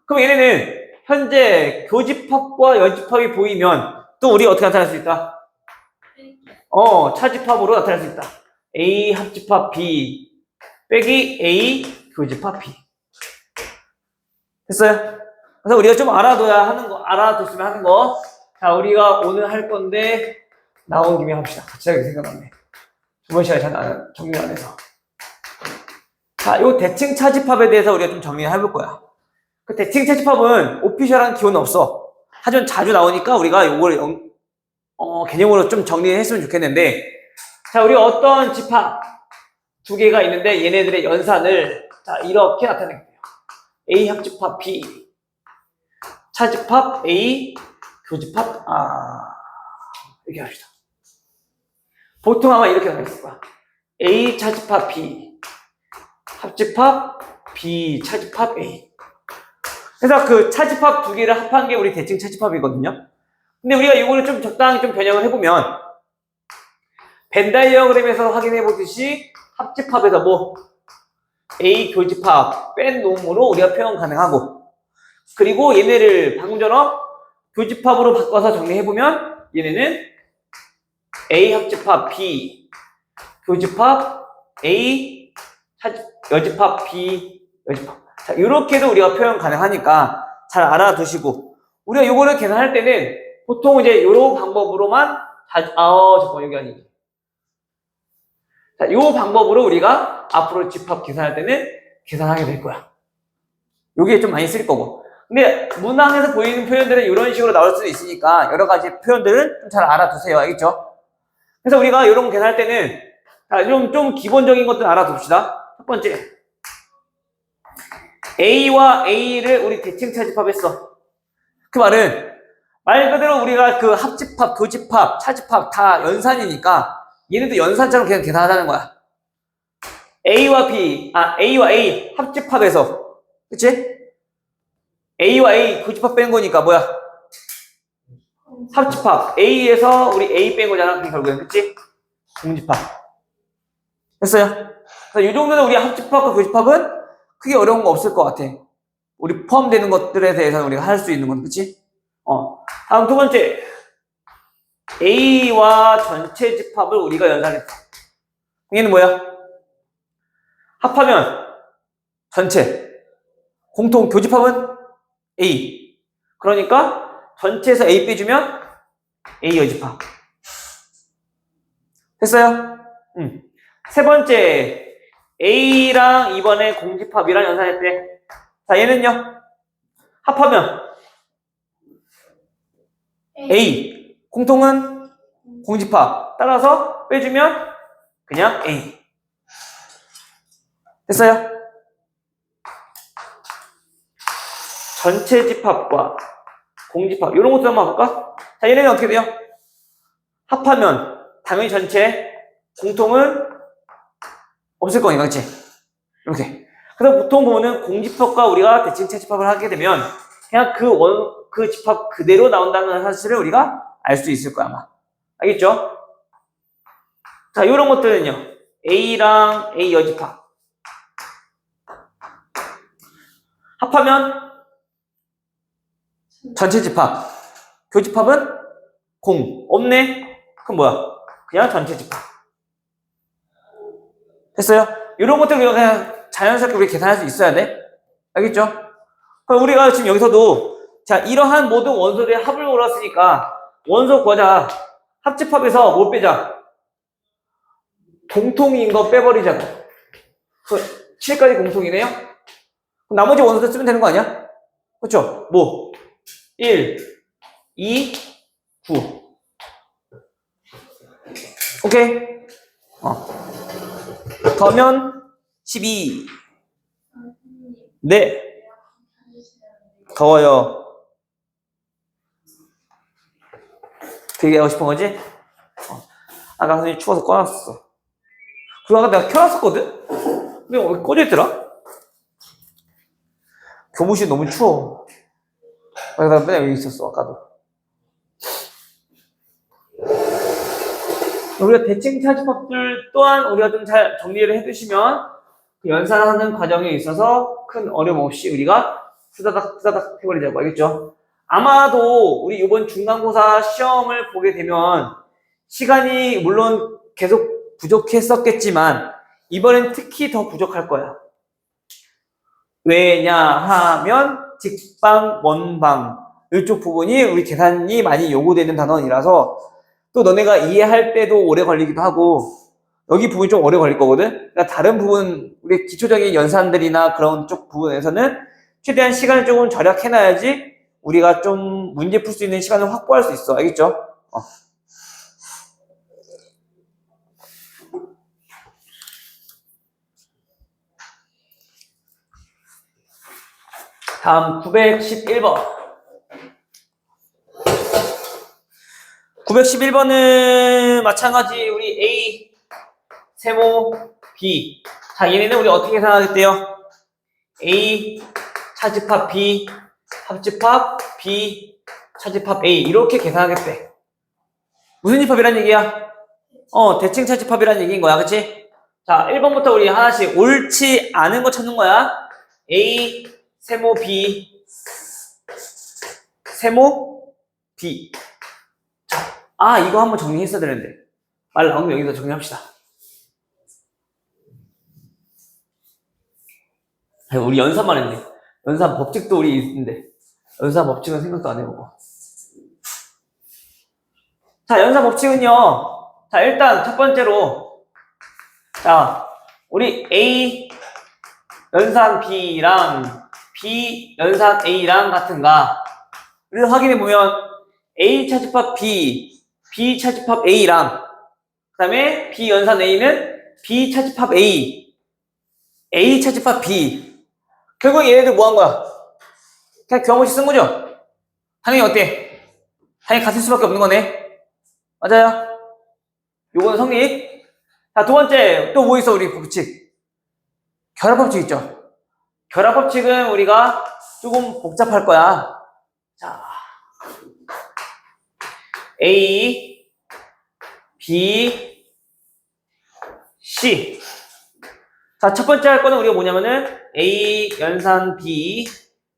그럼 얘네는 현재 교집합과 여집합이 보이면 또 우리 어떻게 나타낼 수 있다? 차집합으로 나타낼 수 있다. A 합집합 B 빼기 A 교집합 B. 됐어요? 그래서 우리가 좀 알아뒀으면 하는 거. 자, 우리가 오늘 할 건데 나온 김에 합시다. 갑자기 생각났네. 저번 시간에 잘 정리 안 해서. 자, 요 대칭 차집합에 대해서 우리가 좀 정리를 해볼 거야. 그 대칭 차집합은 오피셜한 기호는 없어. 하지만 자주 나오니까 우리가 요걸 개념으로 좀 정리했으면 좋겠는데, 자, 우리 어떤 집합 두 개가 있는데 얘네들의 연산을 자 이렇게 나타낼게요. A 합집합 B, 차집합 A, 교집합 이렇게 합시다. 보통 아마 이렇게 나왔을 거야. A 차집합 B, 합집합 B, 차집합 A. 그래서 그 차집합 두 개를 합한 게 우리 대칭 차집합이거든요. 근데 우리가 이거를 좀 적당히 좀 변형을 해보면 벤 다이어그램에서 확인해 보듯이 합집합에서 뭐 A 교집합 뺀 놈으로 우리가 표현 가능하고, 그리고 얘네를 방금처럼 교집합으로 바꿔서 정리해보면 얘네는 A 합집합 B 교집합 A 여집합 B 여집합. 자, 이렇게도 우리가 표현 가능하니까 잘 알아두시고, 우리가 요거를 계산할 때는 보통 이제 요런 방법으로만 잠깐만 여기 아니지. 자, 요 방법으로 우리가 앞으로 집합 계산할 때는 계산하게 될 거야. 요게 좀 많이 쓸 거고. 근데 문항에서 보이는 표현들은 이런 식으로 나올 수도 있으니까 여러 가지 표현들은 좀 잘 알아두세요. 알겠죠? 그래서 우리가 이런 거 계산할 때는 좀 기본적인 것들 알아둡시다. 첫 번째, A와 A를 우리 대칭 차집합했어. 그 말은 말 그대로 우리가 그 합집합, 교집합, 차집합 다 연산이니까 얘네도 연산처럼 그냥 계산하자는 거야. A와 A 합집합에서, 그치? A와 A 교집합 뺀 거니까 뭐야? 합집합. A에서 우리 A 뺀 거잖아. 결국엔, 그치? 공집합. 됐어요? 그래서 이 정도는 우리 합집합과 교집합은 크게 어려운 거 없을 것 같아. 우리 포함되는 것들에 대해서는 우리가 할 수 있는 건, 그치? 다음 두 번째. A와 전체 집합을 우리가 연산했어. 얘는 뭐야? 합하면 전체. 공통 교집합은 A. 그러니까 전체에서 A 빼주면 A 여집합. 됐어요? 세 번째. A랑 이번에 공집합이랑 연산했대. 자, 얘는요. 합하면 A. 공통은 공집합. 따라서 빼주면 그냥 A. 됐어요? 전체 집합과 공집합 이런 것도 한번 볼까? 자, 얘네는 어떻게 돼요? 합하면 당연히 전체, 공통은 없을 거니까, 그치? 이렇게. 그래서 보통 보면은 공집합과 우리가 대칭 차집합을 하게 되면 그냥 그 집합 그대로 나온다는 사실을 우리가 알 수 있을 거야, 아마. 알겠죠? 자, 이런 것들은요. A랑 A 여집합. 합하면 전체 집합. 교집합은 공. 없네? 그럼 뭐야? 그냥 전체 집합. 됐어요? 이런 것들 그냥 자연스럽게 우리 계산할 수 있어야 돼. 알겠죠? 그럼 우리가 지금 여기서도 자, 이러한 모든 원소들의 합을 몰았으니까 원소 구하자. 합집합에서 뭘 빼자? 공통인 거 빼버리자고. 7까지 공통이네요? 그럼 나머지 원소들 쓰면 되는 거 아니야? 그렇죠? 뭐? 1, 2, 9. 오케이? 더면 12. 네. 더워요. 그 얘기하고 싶은 거지? 아까 선생님이 추워서 꺼놨었어. 그리고 아까 내가 켜놨었거든? 근데 왜 꺼져있더라? 교무실 너무 추워. 그래서 맨날 여기 있었어, 아까도. 우리가 대칭 차집합들 또한 우리가 좀 잘 정리를 해두시면 그 연산하는 과정에 있어서 큰 어려움 없이 우리가 후다닥 해버리자고. 알겠죠? 아마도 우리 이번 중간고사 시험을 보게 되면 시간이 물론 계속 부족했었겠지만 이번엔 특히 더 부족할 거야. 왜냐하면 직방, 원방 이쪽 부분이 우리 계산이 많이 요구되는 단원이라서 또 너네가 이해할 때도 오래 걸리기도 하고 여기 부분이 좀 오래 걸릴 거거든. 그러니까 다른 부분 우리 기초적인 연산들이나 그런 쪽 부분에서는 최대한 시간을 조금 절약해놔야지 우리가 좀 문제 풀 수 있는 시간을 확보할 수 있어. 알겠죠? 다음 911번. 911번은 마찬가지 우리 A 세모 B. 자, 얘네는 우리 어떻게 계산하겠대요? A 차집합 B 합집합 B 차집합 A 이렇게 계산하겠대. 무슨 집합이란 얘기야? 대칭 차집합이란 얘기인 거야. 그치? 자, 1번부터 우리 하나씩 옳지 않은 거 찾는 거야. A 세모 B 세모 B. 자, 이거 한번 정리했어야 되는데 말 나오면 여기서 정리합시다. 우리 연산만 했네. 연산 법칙도 우리 있는데 연산 법칙은 생각도 안 해보고. 자, 연산 법칙은요. 자, 일단 첫 번째로 자, 우리 A 연산 B랑 B 연산 A랑 같은가를 확인해 보면 A 차집합 B, B 차집합 A랑 그 다음에 B 연산 A는 B 차집합 A, A 차집합 B. 결국 얘네들 뭐 한 거야? 그냥 교환공식 쓴 거죠? 당연히 어때? 당연히 같을 수밖에 없는 거네. 맞아요? 요거는 성립. 자, 두 번째 또 뭐 있어 우리 법칙? 결합법칙 있죠? 결합법칙은 우리가 조금 복잡할 거야. 자, A, B, C. 자, 첫 번째 할 거는 우리가 뭐냐면은 A 연산 B,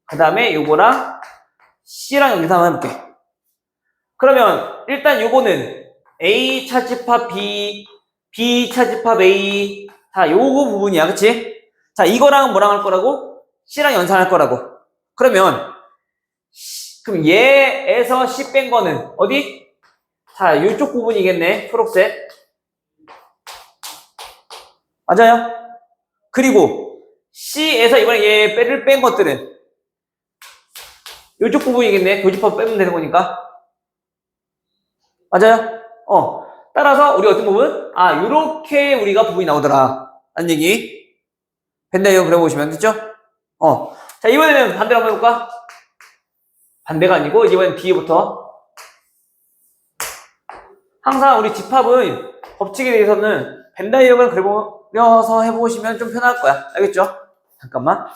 그 다음에 요거랑 C랑 연산 한번 해볼게. 그러면 일단 요거는 A 차집합 B, B 차집합 A. 자, 요거 부분이야, 그치? 자, 이거랑 뭐랑 할 거라고? C랑 연산할 거라고. 그러면 그럼 얘에서 C 뺀 거는 어디? 자, 이쪽 부분이겠네. 초록색. 맞아요? 그리고 C에서 이번에 얘 빼를 뺀 것들은 이쪽 부분이겠네. 교집합 빼면 되는 거니까. 맞아요? 따라서 우리 어떤 부분? 아, 요렇게 우리가 부분이 나오더라. 라는 얘기. 벤다이어 그려 보시면 됐죠? 자, 이번에는 반대로 한번 해볼까? 반대가 아니고 이번엔 뒤에부터. 항상 우리 집합은 법칙에 대해서는 벤다이어를 그려서 해보시면 좀 편할 거야. 알겠죠? 잠깐만.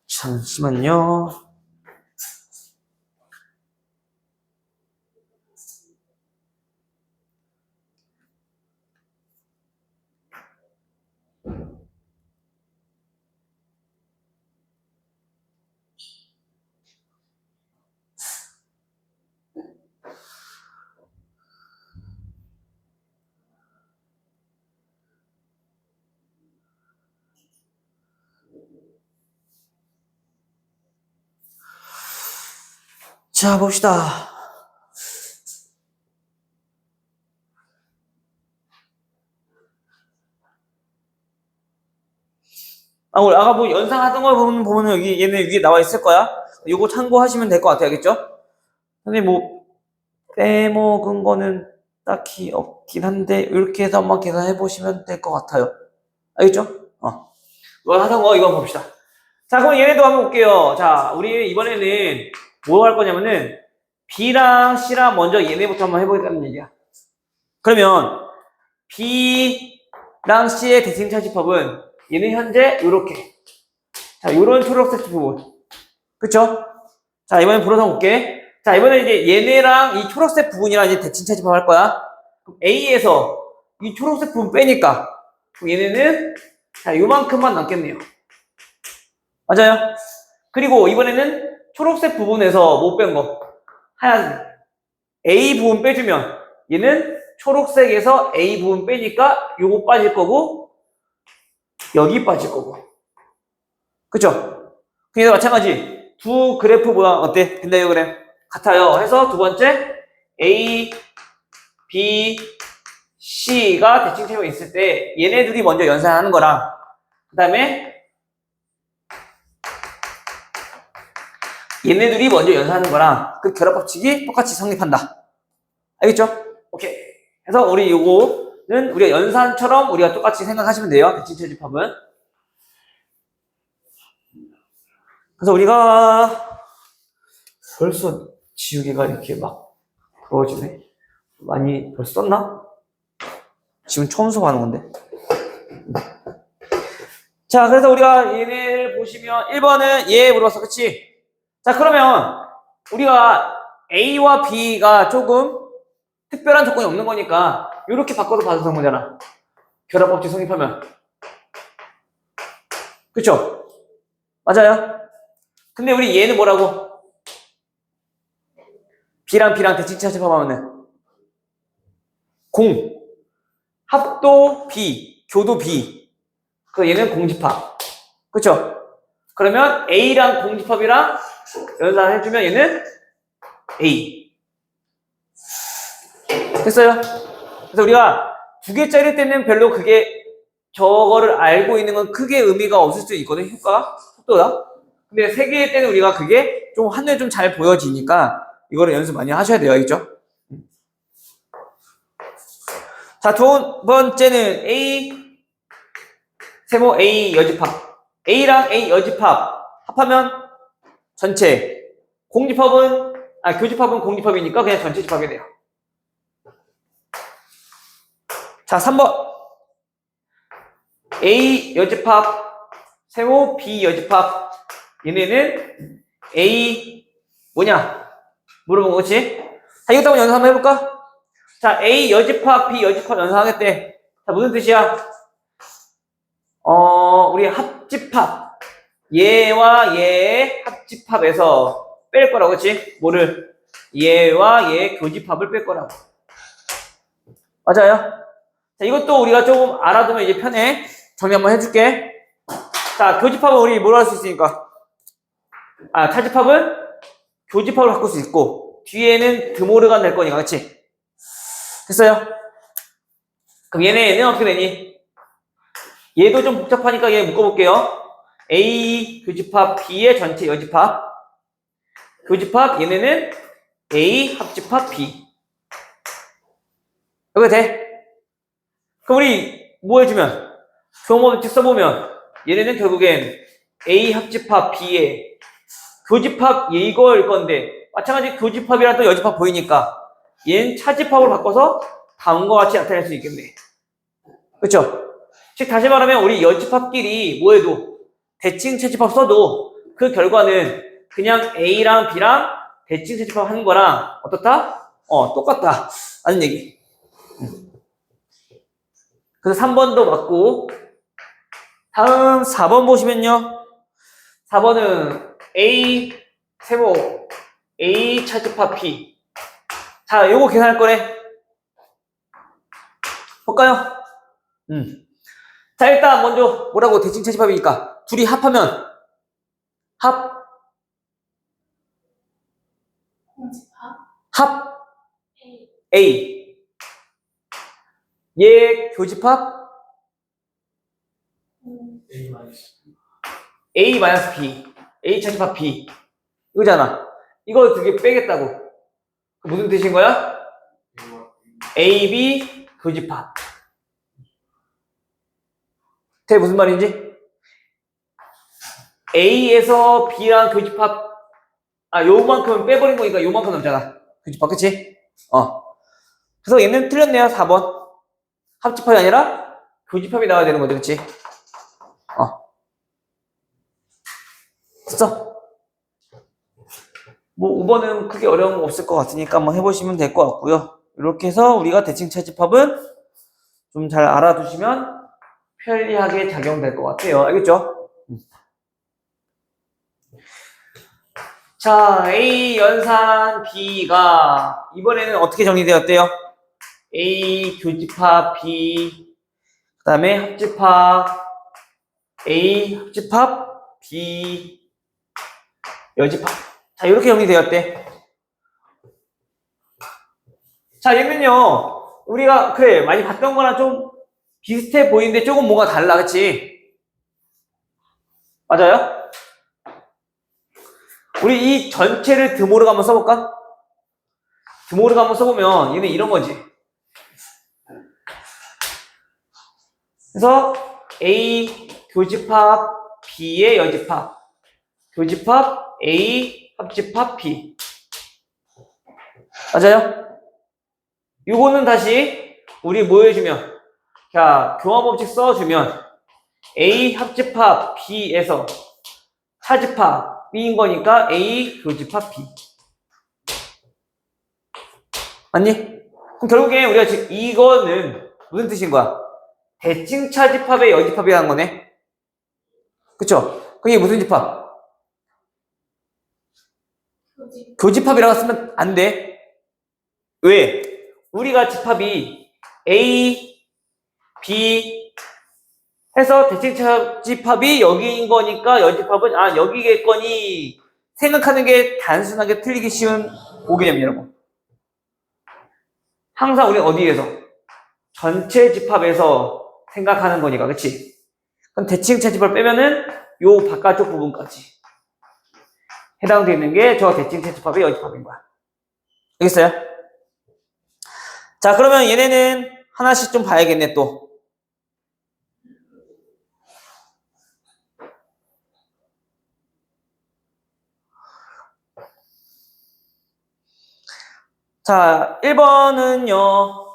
잠시만요. 자, 봅시다. 우리 아까 뭐 연상하던 걸 보면 여기 얘네 위에 나와 있을 거야. 요거 참고하시면 될 것 같아요. 알겠죠? 근데 뭐 빼먹은 거는 딱히 없긴 한데 이렇게 해서 한번 계산해 보시면 될 것 같아요. 알겠죠? 이거 하던 거 이거 봅시다. 자, 그럼 얘네도 한번 볼게요. 자, 우리 이번에는 뭐 할 거냐면은 B랑 C랑 먼저 얘네부터 한번 해보겠다는 얘기야. 그러면 B랑 C의 대칭 차집합은 얘는 현재 요렇게. 자, 요런 초록색 부분. 그쵸? 자, 이번엔 불어서 볼게. 자, 이번에 이제 얘네랑 이 초록색 부분이랑 이제 대칭 차집합 할 거야. 그럼 A에서 이 초록색 부분 빼니까 그럼 얘네는 자, 요만큼만 남겠네요. 맞아요? 그리고 이번에는 초록색 부분에서 못 뺀 거. 하얀 A 부분 빼주면 얘는 초록색에서 A 부분 빼니까 요거 빠질 거고 여기 빠질 거고. 그쵸? 그래서 마찬가지. 두 그래프 모양 어때? 벤다이어그램 같아요. 해서 두 번째 A, B, C가 대칭 차집이 있을 때 얘네 둘이 먼저 연산하는 거랑 그 다음에 얘네들이 먼저 연산하는 거랑 그 결합법칙이 똑같이 성립한다. 알겠죠? 오케이. 그래서 우리 요거는 우리가 연산처럼 우리가 똑같이 생각하시면 돼요. 대칭 차집합은. 그래서 우리가 벌써 지우개가 이렇게 막 부러지네. 많이 벌써 썼나? 지금 처음 수업하는 건데. 자, 그래서 우리가 얘네를 보시면 1번은 얘 물어봤어. 그치? 자, 그러면 우리가 A와 B가 조금 특별한 조건이 없는 거니까 이렇게 바꿔서 봐도 되는 거잖아. 결합법칙 성립하면. 그쵸? 맞아요? 근데 우리 얘는 뭐라고? B랑 대칭 차집합하면은 공, 합도 B, 교도 B. 그 얘는 공집합. 그쵸? 그러면 A랑 공집합이랑 연산해주면 얘는 A. 됐어요? 그래서 우리가 두 개짜리 때는 별로 그게 저거를 알고 있는 건 크게 의미가 없을 수 있거든, 효과가, 속도가. 근데 세 개일 때는 우리가 그게 좀 한눈에 좀 잘 보여지니까 이거를 연습 많이 하셔야 돼요, 알겠죠? 자, 두 번째는 A, 세모 A 여집합. A랑 A 여집합 합하면 전체. 교집합은 공집합이니까 그냥 전체 집합이 돼요. 자, 3번. A 여집합, 세모 B 여집합. 얘네는 A 뭐냐? 물어본 거지? 자, 이것도 한번 연습 한번 해볼까? 자, A 여집합, B 여집합 연상하겠대. 자, 무슨 뜻이야? 우리 합집합. 얘와 얘 합집합에서 뺄 거라고, 그치? 뭐를? 얘와 얘 교집합을 뺄 거라고. 맞아요? 자, 이것도 우리가 조금 알아두면 이제 편해. 정리 한번 해줄게. 자, 교집합은 우리 뭐로 할 수 있으니까? 차집합은 교집합으로 바꿀 수 있고, 뒤에는 드모르가 될 거니까, 그치? 됐어요? 그럼 얘는 어떻게 되니? 얘도 좀 복잡하니까 얘 묶어볼게요. A 교집합 B의 전체 여집합. 교집합 얘네는 A 합집합 B. 이거 돼? 그럼 우리 뭐 해주면? 교모법칙 써보면 얘네는 결국엔 A 합집합 B의 교집합 이거일 건데 마찬가지 교집합이랑 또 여집합 보이니까 얘는 차집합으로 바꿔서 다음과 같이 나타낼 수 있겠네. 그쵸? 즉 다시 말하면 우리 여집합끼리 뭐해도 대칭 채집합 써도 그 결과는 그냥 A랑 B랑 대칭 채집합 하는 거랑 어떻다? 똑같다 라는 얘기. 그래서 3번도 맞고 다음 4번 보시면요. 4번은 A 세모 A 차집합 P. 자, 요거 계산할 거네. 볼까요? 자, 일단 먼저 뭐라고 대칭 차집합이니까 둘이 합하면 합 A 얘 교집합 A 마이너스 A 마이너스 B A 차집합 B 이거잖아. 이거 두 개 빼겠다고. 무슨 뜻인 거야? A, B 교집합. 대 무슨 말인지? A에서 B랑 교집합 요만큼은 빼버린 거니까 요만큼 남잖아. 교집합, 그치? 그래서 얘는 틀렸네요, 4번. 합집합이 아니라 교집합이 나와야 되는 거지, 그치? 됐어? 뭐 5번은 크게 어려운 거 없을 것 같으니까 한번 해보시면 될 것 같고요. 이렇게 해서 우리가 대칭 차집합은 좀 잘 알아두시면 편리하게 작용될 것 같아요. 알겠죠? 자, A 연산 B가 이번에는 어떻게 정리되었대요? A 교집합 B 그 다음에 합집합 A 합집합 B 여집합. 자, 이렇게 정리되었대. 자, 얘는요 우리가 그래 많이 봤던 거랑 좀 비슷해 보이는데 조금 뭔가 달라, 그치? 맞아요? 우리 이 전체를 드모르가 한번 써볼까? 드모르가 한번 써보면 얘는 이런 거지. 그래서 A 교집합 B의 여집합 교집합 A 합집합 B. 맞아요? 이거는 다시 우리 뭐 해주면 자, 교환법칙 써주면 A 합집합 B에서 차집합 B인 거니까 A 교집합 B. 맞니? 그럼 결국에 우리가 지금 이거는 무슨 뜻인 거야? 대칭 차집합의 여집합이라는 거네. 그쵸? 그게 무슨 집합? 교집합이라고 쓰면 안 돼. 왜? 우리가 집합이 A, B 해서 대칭 차집합이 여기인 거니까 여집합은 여기겠거니 생각하는 게 단순하게 틀리기 쉬운 오개념이라고. 항상 우리는 어디에서? 전체 집합에서 생각하는 거니까, 그치? 그럼 대칭 채집을 빼면은 요 바깥쪽 부분까지 해당되어 있는 게 저 대칭 채집합의 여집합인 거야. 알겠어요? 자, 그러면 얘네는 하나씩 좀 봐야겠네, 또. 자, 1번은요,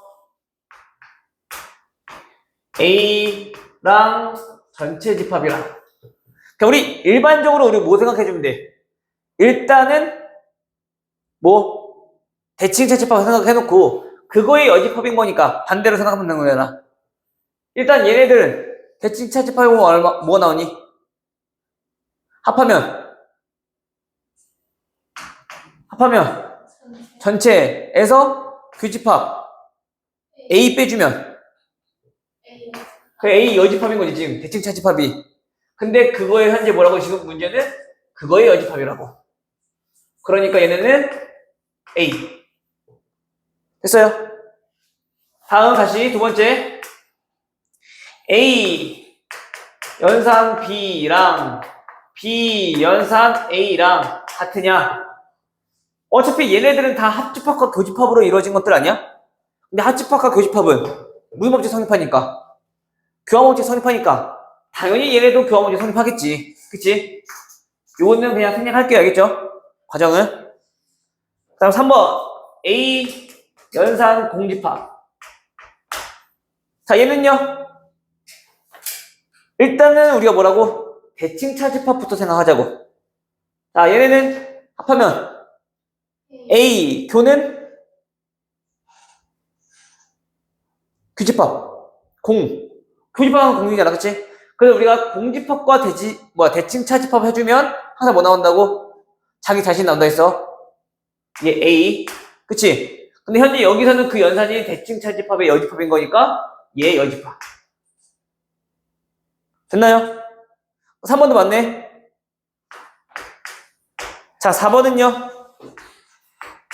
A랑 전체 집합이랑. 그러니까 우리 일반적으로 우리 뭐 생각해주면 돼? 일단은 뭐 대칭 채집합 생각해놓고 그거의 여집합인 거니까 반대로 생각하면 되는 거잖아. 일단 얘네들은 대칭 채집합이 뭐 나오니? 합하면 전체에서 교집합 A 빼주면 그 A 여집합인 거지 지금 대칭 채집합이. 근데 그거의 현재 뭐라고 지금 문제는 그거의 여집합이라고. 그러니까 얘네는 A. 됐어요? 다음 다시 두 번째. A 연산 B랑 B 연산 A랑 같으냐? 어차피 얘네들은 다 합집합과 교집합으로 이루어진 것들 아니야? 근데 합집합과 교집합은 무슨 법칙 성립하니까? 교합법칙 성립하니까 당연히 얘네도 교합법칙 성립하겠지. 그치? 요거는 그냥 생략할게요. 알겠죠? 과정은. 다음 3번 A 연산 공집합. 자, 얘는요 일단은 우리가 뭐라고? 대칭 차집합부터 생각하자고. 자, 얘네는 합하면 A 교는 규집합 교집합은 공이잖아, 그치? 그래서 우리가 공집합과 대칭 차집합 해주면 항상 뭐 나온다고? 자기 자신 나온다 했어. 얘 A, 그치? 근데 현재 여기서는 그 연산이 대칭 차집합의 여집합인 거니까 얘 여집합. 됐나요? 3번도 맞네. 자, 4번은요.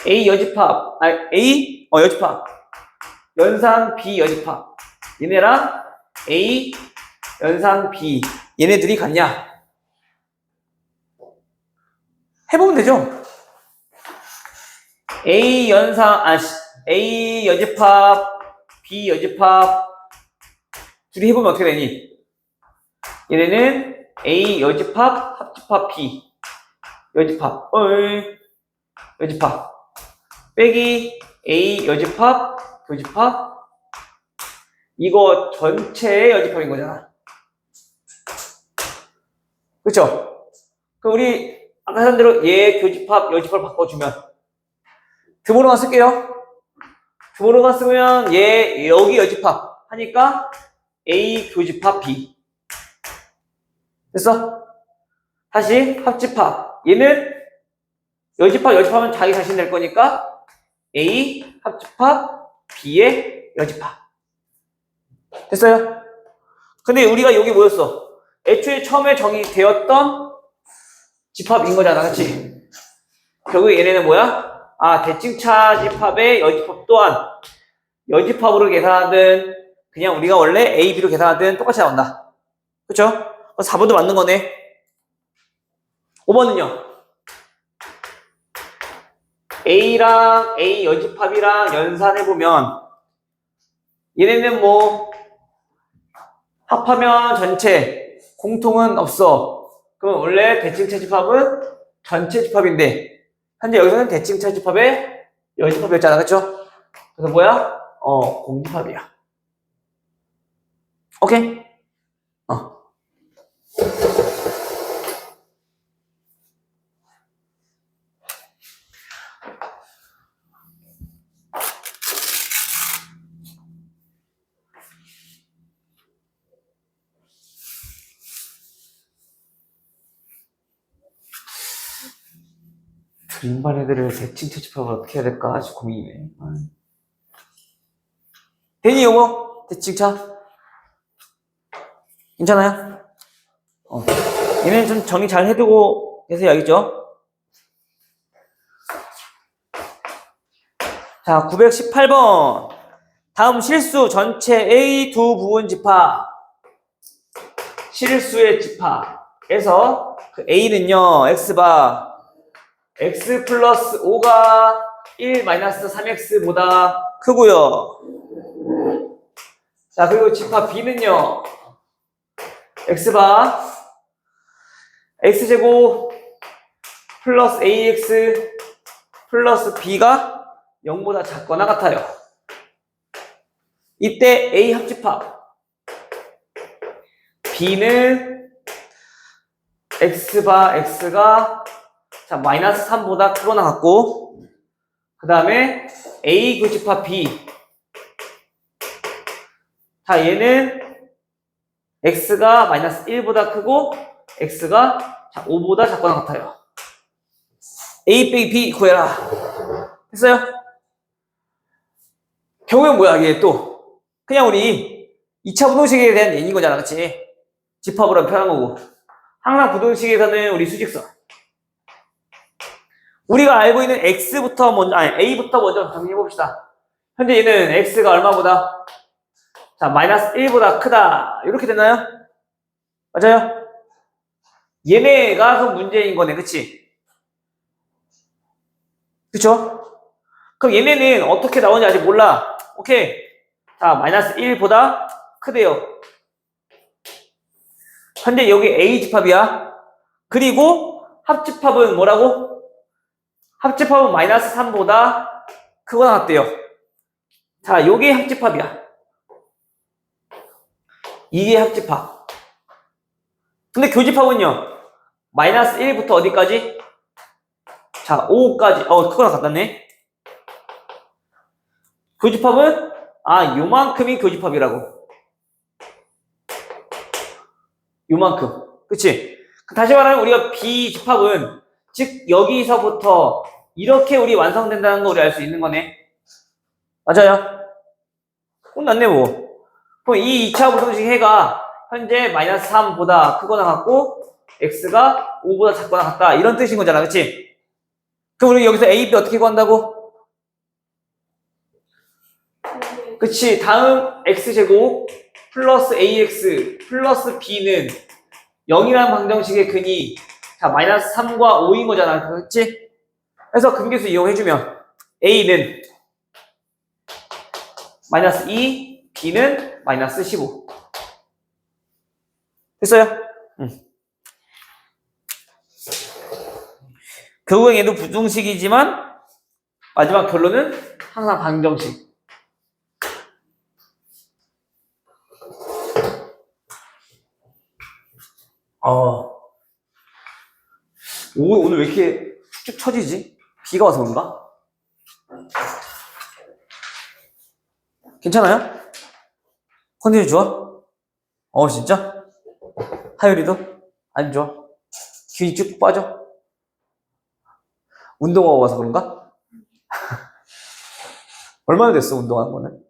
A 여집합, A 여집합, 연산 B 여집합. 얘네랑 A 연산 B 얘네들이 같냐? 해보면 되죠. A 여집합, B 여집합 둘이 해보면 어떻게 되니? 얘네는 A 여집합, 합집합 B 여집합, 여집합 빼기 A 여집합, 교집합 이거 전체의 여집합인 거잖아. 그쵸? 그럼 우리 아까 한 대로 얘 교집합, 여집합을 바꿔주면 드모로만 쓸게요. 드모로만 쓰면 얘 여기 여집합 하니까 A 교집합 B 됐어? 다시 합집합 얘는 여집합은 자기 자신 낼 거니까 A 합집합 B의 여집합 됐어요? 근데 우리가 여기 뭐였어? 애초에 처음에 정의되었던 집합인 거잖아, 그치? 결국 얘네는 뭐야? 대칭차 집합의 여집합 또한 여집합으로 계산하든 그냥 우리가 원래 A, B로 계산하든 똑같이 나온다. 그쵸? 4번도 맞는 거네. 5번은요? A랑 A 여집합이랑 연산해보면 얘네는 뭐 합하면 전체 공통은 없어. 그럼 원래 대칭차 집합은 전체 집합인데 현재 여기서는 대칭차 집합의 여집합이었잖아, 그쵸? 그래서 뭐야? 공집합이야. 오케이? 드림반 애들을 대칭차 집합을 어떻게 해야 될까? 아주 고민이네. 되니, 요거? 대칭차? 괜찮아요? 얘는 좀 정리 잘 해두고 계세요, 알겠죠? 자, 918번. 다음 실수 전체의 두 부분 집합. 실수의 집합에서 그 A는요, X바 X 플러스 5가 1 마이너스 3X보다 크고요. 자, 그리고 집합 B는요, X바 X제곱 플러스 AX 플러스 B가 0보다 작거나 같아요. 이때 A 합집합 B는 X바 X가 자 마이너스 3보다 크거나 같고, 그 다음에 A 교집합 B 자 얘는 X가 마이너스 1보다 크고 X가 자 5보다 작거나 같아요. A 빼기 B 구해라. 됐어요? 경우는 뭐야 이게 또 그냥 우리 2차 부동식에 대한 얘기인 거잖아, 그치? 집합으로 하면 편한 거고. 항상 부동식에서는 우리 수직선 우리가 알고 있는 X부터 먼저, 아니 A부터 먼저 정리해 봅시다. 현재 얘는 X가 얼마보다? 자 마이너스 1보다 크다 이렇게 되나요? 맞아요? 얘네가 그 문제인 거네, 그치? 그쵸? 그럼 얘네는 어떻게 나오는지 아직 몰라. 오케이. 자, 마이너스 1보다 크대요. 현재 여기 A 집합이야. 그리고 합집합은 뭐라고? 합집합은 마이너스 3보다 크거나 같대요. 자, 요게 합집합이야. 이게 합집합. 근데 교집합은요, 마이너스 1부터 어디까지? 자, 5까지. 크거나 같다네. 교집합은 요만큼이 교집합이라고. 요만큼. 그치? 다시 말하면 우리가 B집합은 즉 여기서부터 이렇게 우리 완성된다는 거 우리 알 수 있는 거네. 맞아요? 끝났네 뭐. 그럼 이 2차 부동식 해가 현재 마이너스 3보다 크거나 같고 X가 5보다 작거나 같다 이런 뜻인 거잖아, 그치? 그럼 우리 여기서 A, B 어떻게 구한다고? 그치, 다음 X제곱 플러스 AX 플러스 B는 0이라는 방정식의 근이 자 마이너스 3과 5인 거잖아, 그렇지? 그래서 근계수 이용해주면 A는 마이너스 2, B는 마이너스 15 됐어요? 결국엔 얘도 부등식이지만 마지막 결론은 항상 방정식. 오늘 왜 이렇게 축축 처지지? 비가 와서 그런가? 괜찮아요? 컨디션 좋아? 진짜? 하율이도? 안 좋아? 귀 쭉 빠져? 운동하고 와서 그런가? 얼마나 됐어, 운동하는 거는?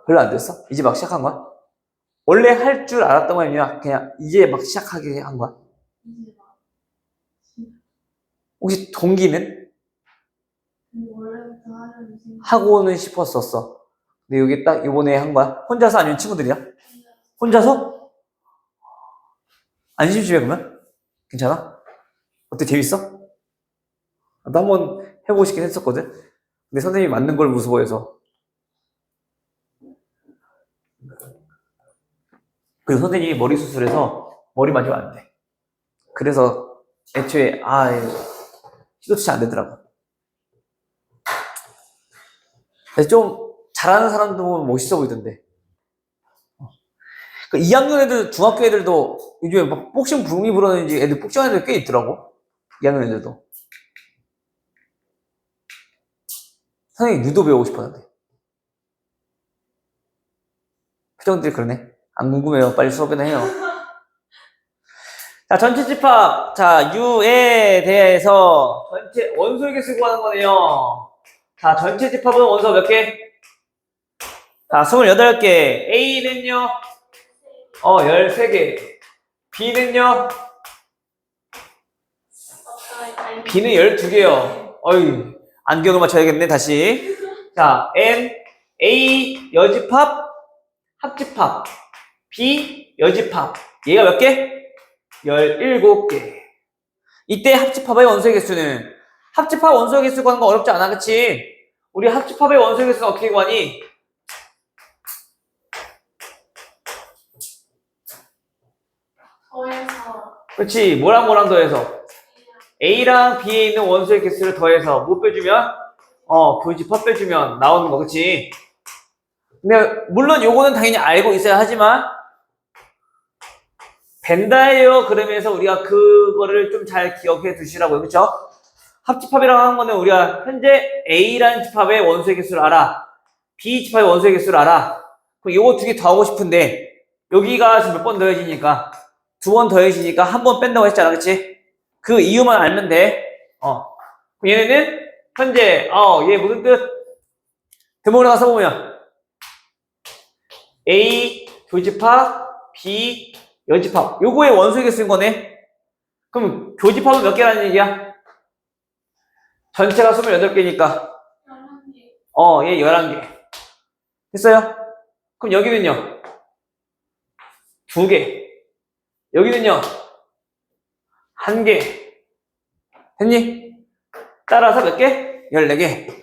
별로 안 됐어? 이제 막 시작한 거야? 원래 할 줄 알았던 거야? 아니면 그냥 이제 막 시작하게 한 거야? 혹시 동기는? 원래부터 하려는 생각. 하고는 싶었었어. 근데 여기 딱 이번에 한 거야? 혼자서 아니면 친구들이야? 혼자서? 안 심심해 그러면? 괜찮아? 어때, 재밌어? 나도 한번 해보고 싶긴 했었거든? 근데 선생님이 맞는 걸 무서워해서. 그리고 선생님이 머리 수술해서 머리 만지면 안 돼. 그래서 애초에 시도치 안 되더라고. 근데 좀 잘하는 사람도 보면 멋있어 보이던데. 2학년 애들, 중학교 애들도 요즘에 막 복싱 붐이 불었는지 애들 복싱하는 애들 꽤 있더라고. 2학년 애들도. 선생님 유도 배우고 싶었는데. 표정들이 그러네. 안 궁금해요. 빨리 수업이나 해요. 자, 전체 집합. 자, U에 대해서 전체 원소의 개수 구하는 거네요. 자, 전체 집합은 원소 몇 개? 자, 28개. A는요? 13개. B는요? B는 12개요. 안경을 맞춰야겠네, 다시. 자, N, A 여집합, 합집합, B 여집합. 얘가 몇 개? 17개. 이때 합집합의 원소의 개수는 합집합 원소의 개수 구하는 거 어렵지 않아, 그치? 우리 합집합의 원소의 개수는 어떻게 구하니? 더해서 그치? 뭐랑 더해서? A랑 B에 있는 원소의 개수를 더해서 뭐 빼주면? 교집합 빼주면 나오는 거, 그치? 근데 물론 요거는 당연히 알고 있어야 하지만 벤다이어그램에서 우리가 그거를 좀 잘 기억해 두시라고요, 그쵸? 합집합이라고 하는 거는 우리가 현재 A라는 집합의 원소의 개수를 알아, B 집합의 원소의 개수를 알아. 그럼 요거 두 개 더하고 싶은데 여기가 지금 몇 번 더해지니까 2번 더해지니까 한 번 뺀다고 했잖아, 그치? 그 이유만 알면 돼. 그럼 얘네는 현재 얘 무슨 뜻? 대목으로 가서 보면 A 교집합, B 여집합. 요거의 원소의 개수인 거네. 그럼 교집합은 몇 개라는 얘기야? 전체가 28개니까 11개. 얘 11개. 됐어요? 그럼 여기는요? 2개. 여기는요? 1개. 됐니? 따라서 몇 개? 14개.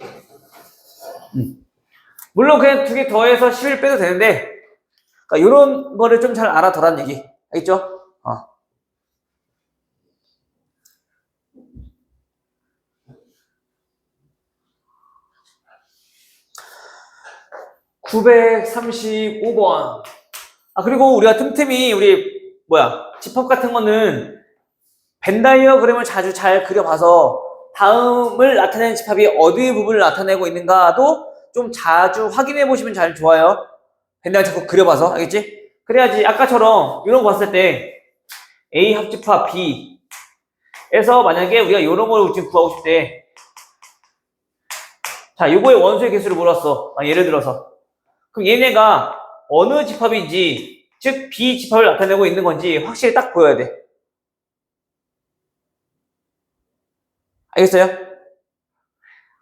물론 그냥 2개 더해서 11 빼도 되는데, 그러니까 이런 거를 좀 잘 알아둬라는 얘기. 알겠죠? 935번. 그리고 우리가 틈틈이 집합 같은 거는 벤다이어그램을 자주 잘 그려봐서 다음을 나타내는 집합이 어디 부분을 나타내고 있는가도 좀 자주 확인해 보시면 잘 좋아요. 벤다이어 자꾸 그려봐서, 알겠지? 그래야지 아까처럼 이런 거 봤을 때 A 합집합 B에서 만약에 우리가 이런 걸 지금 구하고 싶을 때, 자, 요거의 원소의 개수를 물었어. 예를 들어서. 그럼 얘네가 어느 집합인지, 즉 B 집합을 나타내고 있는 건지 확실히 딱 보여야 돼. 알겠어요?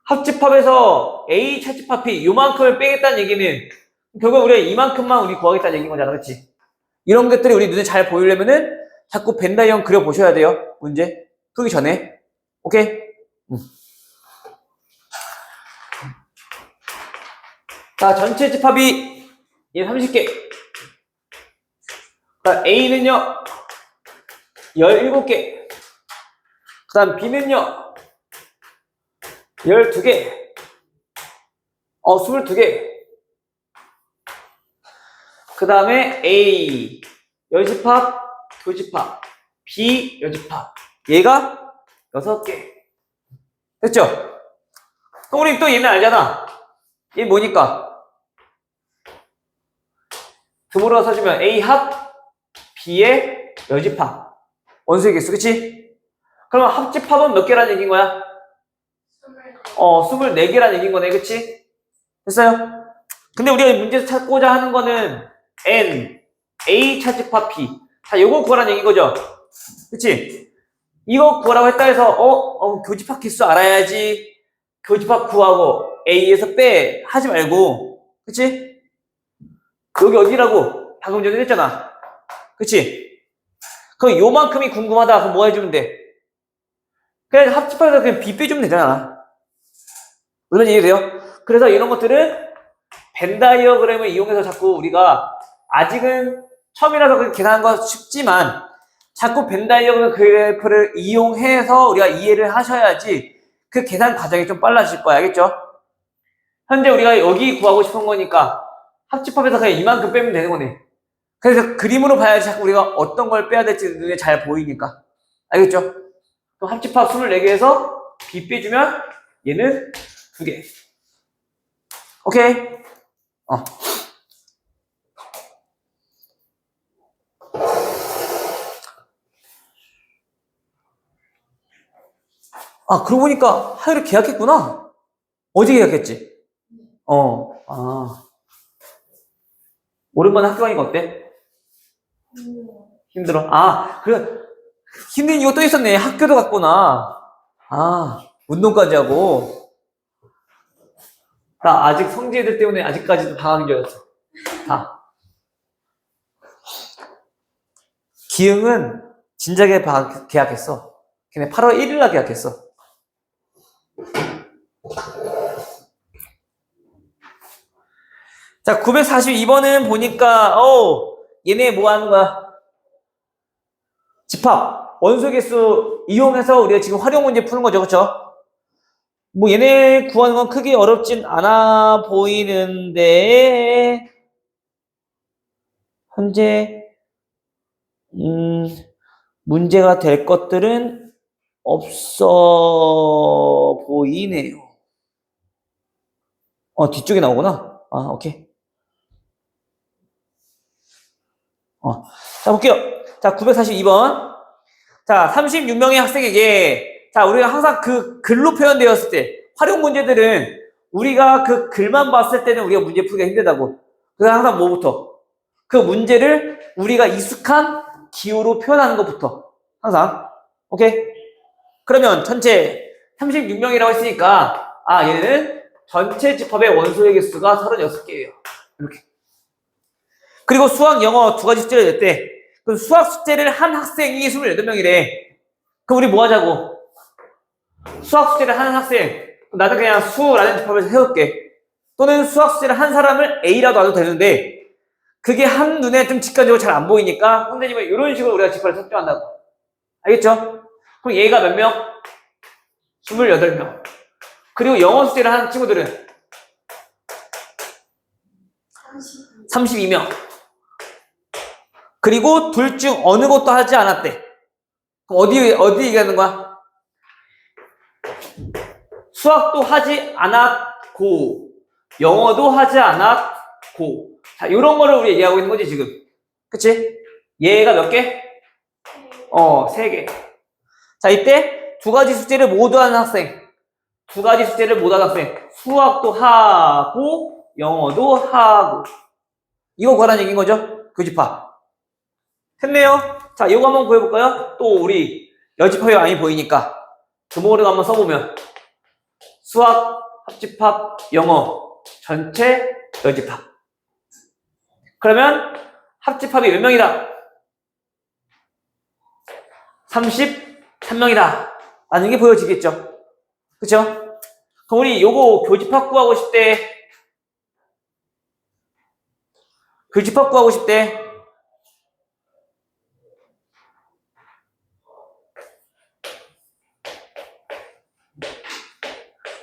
합집합에서 A 차집합 B 요만큼을 빼겠다는 얘기는 결국 우리가 이만큼만 우리 구하겠다는 얘기인 거잖아, 그렇지? 이런 것들이 우리 눈에 잘 보이려면은 자꾸 벤다이어 그려 보셔야 돼요. 문제 풀기 전에. 오케이? 자, 전체 집합이 얘 30개. 자, A는요 17개. 그 다음 B는요 12개. 22개. 그 다음에 A 여집합, 교집합, B 여집합. 얘가 6개. 됐죠? 그럼 우리 또 얘는 알잖아. 얘 뭐니까? 드물어 써주면 A 합, B의 여집합. 원소의 개수, 그치? 그러면 합집합은 몇 개라는 얘기인 거야? 24개라는 얘기인 거네, 그치? 됐어요? 근데 우리가 문제에서 찾고자 하는 거는 N, A 차집합 B. 자, 요거 구하라는 얘기인 거죠? 그치? 이거 구하라고 했다 해서, 교집합 개수 알아야지. 교집합 구하고 A에서 빼. 하지 말고. 그치? 여기 어디라고? 방금 전에 했잖아. 그치? 그럼 요만큼이 궁금하다. 그럼 뭐 해주면 돼? 그냥 합집합에서 그냥 B 빼주면 되잖아. 물론 이해돼요? 그래서 이런 것들은 벤다이어그램을 이용해서 자꾸 우리가 아직은 처음이라서 그렇게 계산하는 거 쉽지만 자꾸 벤다이어그램 그래프를 이용해서 우리가 이해를 하셔야지 그 계산 과정이 좀 빨라질 거야. 알겠죠? 현재 우리가 여기 구하고 싶은 거니까 합집합에서 그냥 이만큼 빼면 되는 거네. 그래서 그림으로 봐야지 자꾸 우리가 어떤 걸 빼야 될지 눈에 잘 보이니까. 알겠죠? 그럼 합집합 24개에서 B 빼주면 얘는 2개. 오케이? 그러고 보니까 하이를 계약했구나. 어제 계약했지? 오랜만에 학교 가니까 어때? 힘들어. 그래. 힘든 이유가 또 있었네. 학교도 갔구나. 운동까지 하고. 나 아직 성지애들 때문에 아직까지도 방학 중이었어. 다. 기흥은 진작에 방학 계약했어. 걔네 8월 1일 날 계약했어. 자, 942번은 보니까, 얘네 뭐 하는 거야? 집합, 원소개수 이용해서 우리가 지금 활용 문제 푸는 거죠, 그쵸? 뭐 얘네 구하는 건 크게 어렵진 않아 보이는데, 현재, 문제가 될 것들은 없어 보이네요. 뒤쪽에 나오구나. 오케이. 자, 볼게요. 자, 942번. 자, 36명의 학생에게, 자, 우리가 항상 그 글로 표현되었을 때, 활용 문제들은 우리가 그 글만 봤을 때는 우리가 문제 풀기가 힘들다고. 그래서 항상 뭐부터? 그 문제를 우리가 익숙한 기호로 표현하는 것부터. 항상. 오케이? 그러면 전체 36명이라고 했으니까, 얘는 전체 집합의 원소의 개수가 36개예요. 이렇게. 그리고 수학, 영어 두 가지 숙제를 냈대. 그럼 수학 숙제를 한 학생이 28명이래. 그럼 우리 뭐 하자고? 수학 숙제를 하는 학생. 나는 그냥 수라는 집합에서 해올게. 또는 수학 숙제를 한 사람을 A라도 놔도 되는데, 그게 한눈에 좀 직관적으로 잘 안 보이니까, 선생님은 이런 식으로 우리가 집합을 설정한다고. 알겠죠? 그럼 얘가 몇 명? 28명. 그리고 영어 숙제를 하는 친구들은 32명. 그리고 둘 중 어느 것도 하지 않았대. 그럼 어디 얘기하는 거야? 수학도 하지 않았고, 영어도 하지 않았고. 자, 이런 거를 우리 얘기하고 있는 거지, 지금. 그치? 얘가 몇 개? 3개. 자, 이때 두 가지 숙제를 모두 하는 학생. 두 가지 숙제를 모두 하는 학생. 수학도 하고, 영어도 하고. 이거 관한 얘기인 거죠? 교집합. 됐네요. 자, 이거 한번 구해볼까요? 또 우리 여집합이 많이 보이니까 주목으로 한번 써보면 수학, 합집합, 영어 전체 여집합. 그러면 합집합이 몇 명이다? 33명이다 라는 게 보여지겠죠? 그쵸? 그럼 우리 요거 교집합 구하고 싶대. 교집합 구하고 싶대.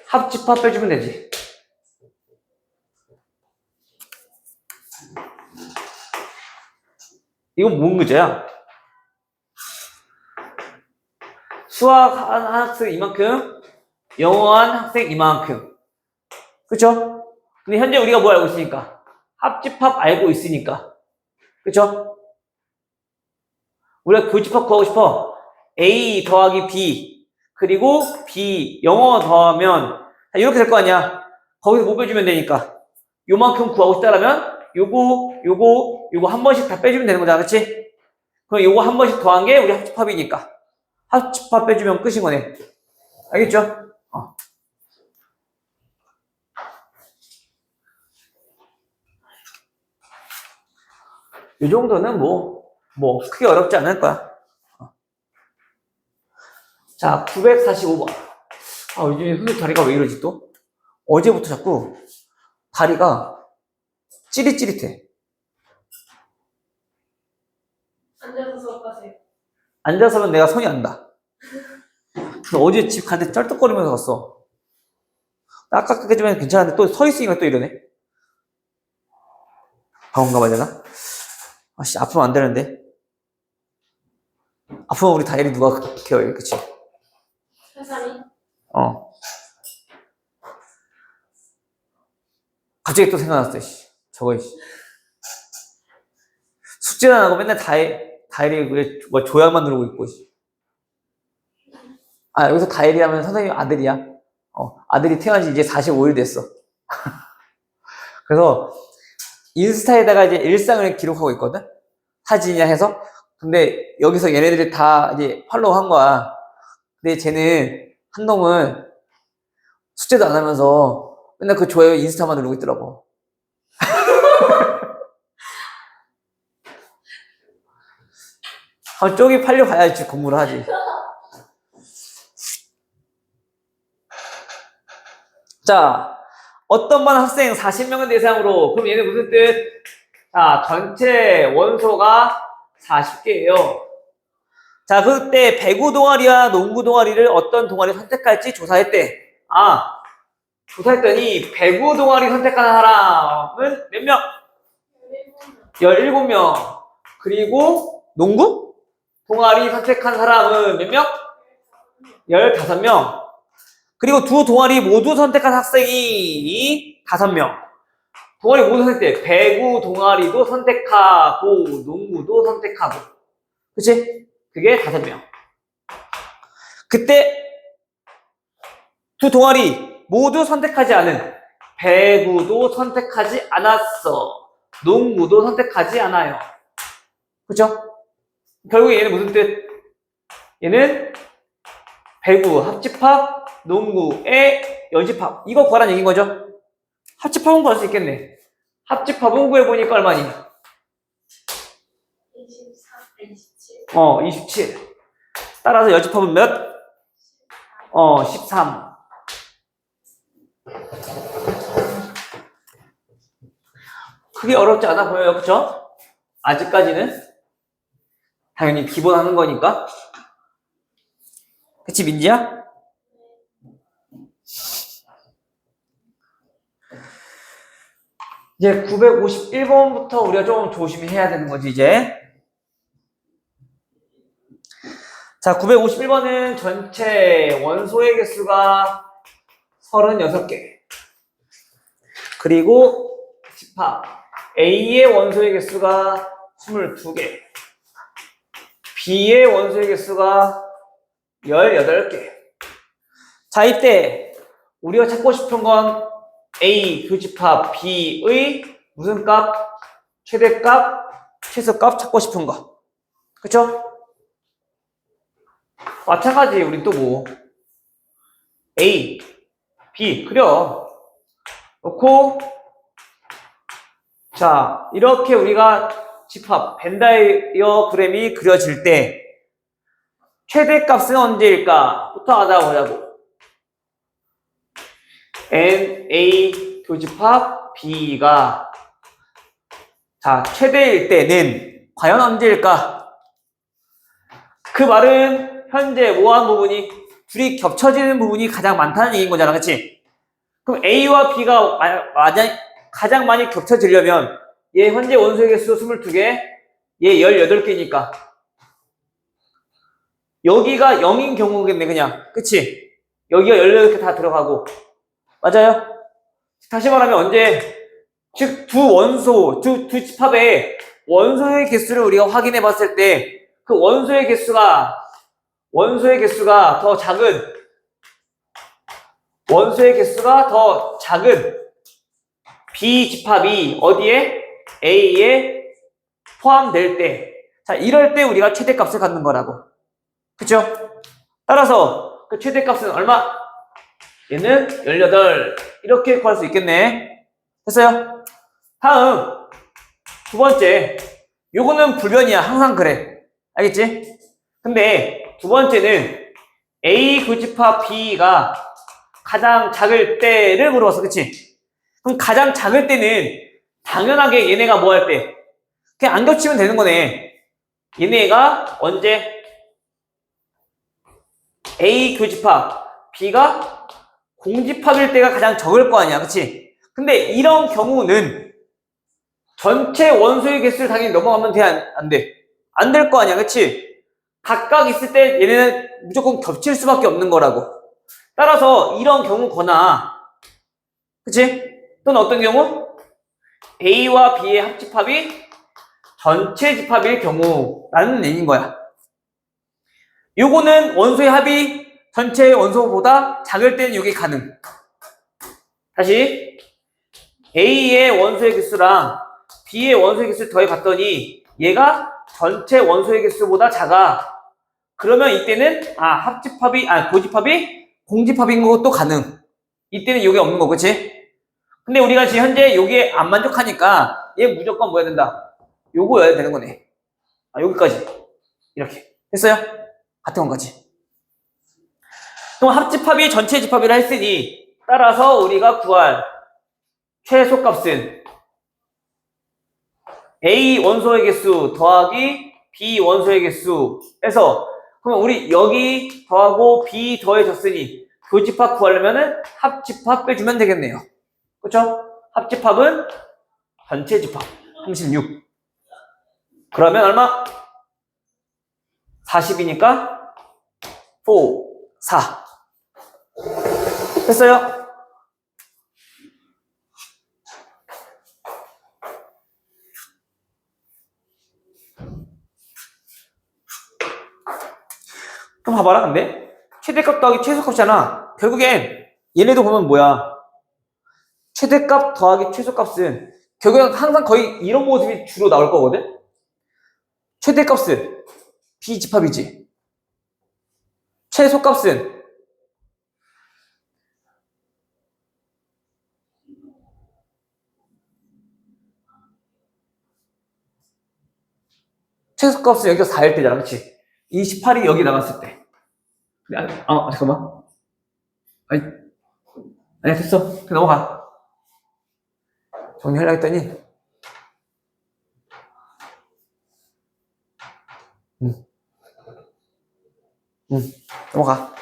합집합 빼주면 되지. 이건 뭔 문제야? 수학 한 학생 이만큼, 영어 한 학생 이만큼. 그쵸? 근데 현재 우리가 뭘 알고 있으니까? 합집합 알고 있으니까. 그쵸? 우리가 교집합 구하고 싶어. A 더하기 B, 그리고 B, 영어 더하면, 이렇게 될 거 아니야. 거기서 뭐 빼주면 되니까. 요만큼 구하고 싶다라면, 요거 한 번씩 다 빼주면 되는 거잖아. 그치? 그럼 요거 한 번씩 더한 게 우리 합집합이니까. 합집합 빼주면 끝인 거네. 알겠죠? 이 정도는 뭐 크게 어렵지 않을 거야. 자, 945번. 요즘 선생님 다리가 왜 이러지 또? 어제부터 자꾸 다리가 찌릿찌릿해. 앉아서 수업하세요. 앉아서면 내가 손이 안 닿아. 근데 어제 집 갈 때 쩔뚝거리면서 갔어. 아까까지만 괜찮은데 또 서 있으니까 또 이러네. 병원 가봐야 되나? 아프면 안 되는데. 아프면 우리 다이리 누가 케어해, 그치? 회사니? 갑자기 또 생각났어, 씨. 저거, 씨. 숙제도 안 하고 맨날 다이리 왜 조약만 누르고 있고, 씨. 여기서 다이리 하면 선생님 아들이야. 아들이 태어난 지 이제 45일 됐어. 그래서 인스타에다가 이제 일상을 기록하고 있거든? 사진이나 해서. 근데 여기서 얘네들이 다 이제 팔로우 한 거야. 근데 쟤는 한동은 숙제도 안 하면서 맨날 그 좋아요 인스타만 누르고 있더라고. 쪽이 팔려 가야지 공부를 하지. 자, 어떤 반 학생 40명을 대상으로, 그럼 얘는 무슨 뜻? 자, 전체 원소가 40개예요. 자, 그때 배구 동아리와 농구 동아리를 어떤 동아리 선택할지 조사했대. 조사했더니 배구 동아리 선택한 사람은 몇 명? 17명. 그리고 농구 동아리 선택한 사람은 몇 명? 15명. 그리고 두 동아리 모두 선택한 학생이 5명. 동아리 모두 선택돼. 배구 동아리도 선택하고 농구도 선택하고. 그치? 그게 5명. 그때 두 동아리 모두 선택하지 않은 배구도 선택하지 않았어. 농구도 선택하지 않아요. 그쵸? 결국 얘는 무슨 뜻? 얘는 배구 합집합, 농구의 여집합. 이거 구하라는 얘기인 거죠? 합집합은 구할 수 있겠네. 합집합은 구해보니까 얼마니? 27. 27. 따라서 여집합은 몇? 13. 크게 어렵지 않아 보여요. 그쵸? 아직까지는. 당연히 기본 하는 거니까. 그치, 민지야? 이제 951번부터 우리가 좀 조심히 해야 되는 거지, 이제. 자, 951번은 전체 원소의 개수가 36개. 그리고 집합. A의 원소의 개수가 22개. B의 원소의 개수가 18개. 자, 이때 우리가 찾고 싶은 건 A 교집합 B의 무슨 값? 최대값, 최소값 찾고 싶은 거. 그쵸? 마찬가지, 우린 또 뭐? A, B, 그려. 놓고, 자, 이렇게 우리가 집합, 벤다이어그램이 그려질 때, 최대값은 언제일까? 부터 알아보자고. N, A, 교집합, B가, 자, 최대일 때는, 과연 언제일까? 그 말은, 현재 뭐한 부분이? 둘이 겹쳐지는 부분이 가장 많다는 얘기인 거잖아, 그치? 그럼 A와 B가 가장 많이 겹쳐지려면 얘 현재 원소의 개수 22개, 얘 18개니까 여기가 0인 경우겠네, 그냥. 그치? 여기가 18개 다 들어가고. 맞아요? 다시 말하면 언제, 즉 두 원소, 두 집합의 원소의 개수를 우리가 확인해 봤을 때 그 원소의 개수가 더 작은 B 집합이 어디에? A에 포함될 때. 자, 이럴 때 우리가 최대값을 갖는 거라고. 그쵸? 따라서 그 최대값은 얼마? 얘는 18. 이렇게 구할 수 있겠네. 됐어요? 다음 두 번째. 요거는 불변이야. 항상 그래. 알겠지? 근데 두 번째는 A 교집합 B가 가장 작을 때를 물어봤어. 그치? 그럼 가장 작을 때는 당연하게 얘네가 뭐 할 때? 그냥 안 겹치면 되는 거네. 얘네가 언제? A 교집합 B가 공집합일 때가 가장 적을 거 아니야. 그치? 근데 이런 경우는 전체 원소의 개수를 당연히 넘어가면 돼? 안 돼? 안 될 거 아니야. 그치? 각각 있을 때 얘네는 무조건 겹칠 수밖에 없는 거라고. 따라서 이런 경우거나, 그치? 또는 어떤 경우? A와 B의 합집합이 전체 집합일 경우라는 얘기인 거야. 요거는 원소의 합이 전체 원소보다 작을 때는 이게 가능. 다시 A의 원소의 개수랑 B의 원소의 개수를 더해봤더니 얘가 전체 원소의 개수보다 작아. 그러면 이때는 고집합이 공집합인 것도 가능. 이때는 이게 없는 거, 그치? 근데 우리가 지금 현재 여기에 안 만족하니까 얘 무조건 뭐 해야 된다? 요거여야 되는 거네. 아, 여기까지. 이렇게. 됐어요? 같은 것까지. 그럼 합집합이 전체 집합이라 했으니 따라서 우리가 구할 최소값은 A 원소의 개수 더하기 B 원소의 개수에서 그러면 우리 여기 더하고 B 더해졌으니 교집합 구하려면은 합집합 빼주면 되겠네요. 그렇죠? 합집합은 전체 집합 36. 그러면 얼마? 40이니까 4. 됐어요? 좀 봐봐라. 근데 최대값 더하기 최소값이잖아. 결국엔 얘네도 보면 뭐야? 최대값 더하기 최소값은 결국엔 항상 거의 이런 모습이 주로 나올 거거든? 최대값은 B집합이지. 최소값은 여기서 4일 때잖아. 그치? 28이 여기 나갔을 때. 잠깐만. 아니, 됐어. 그냥 넘어가. 정리하려고 했더니. 넘어가.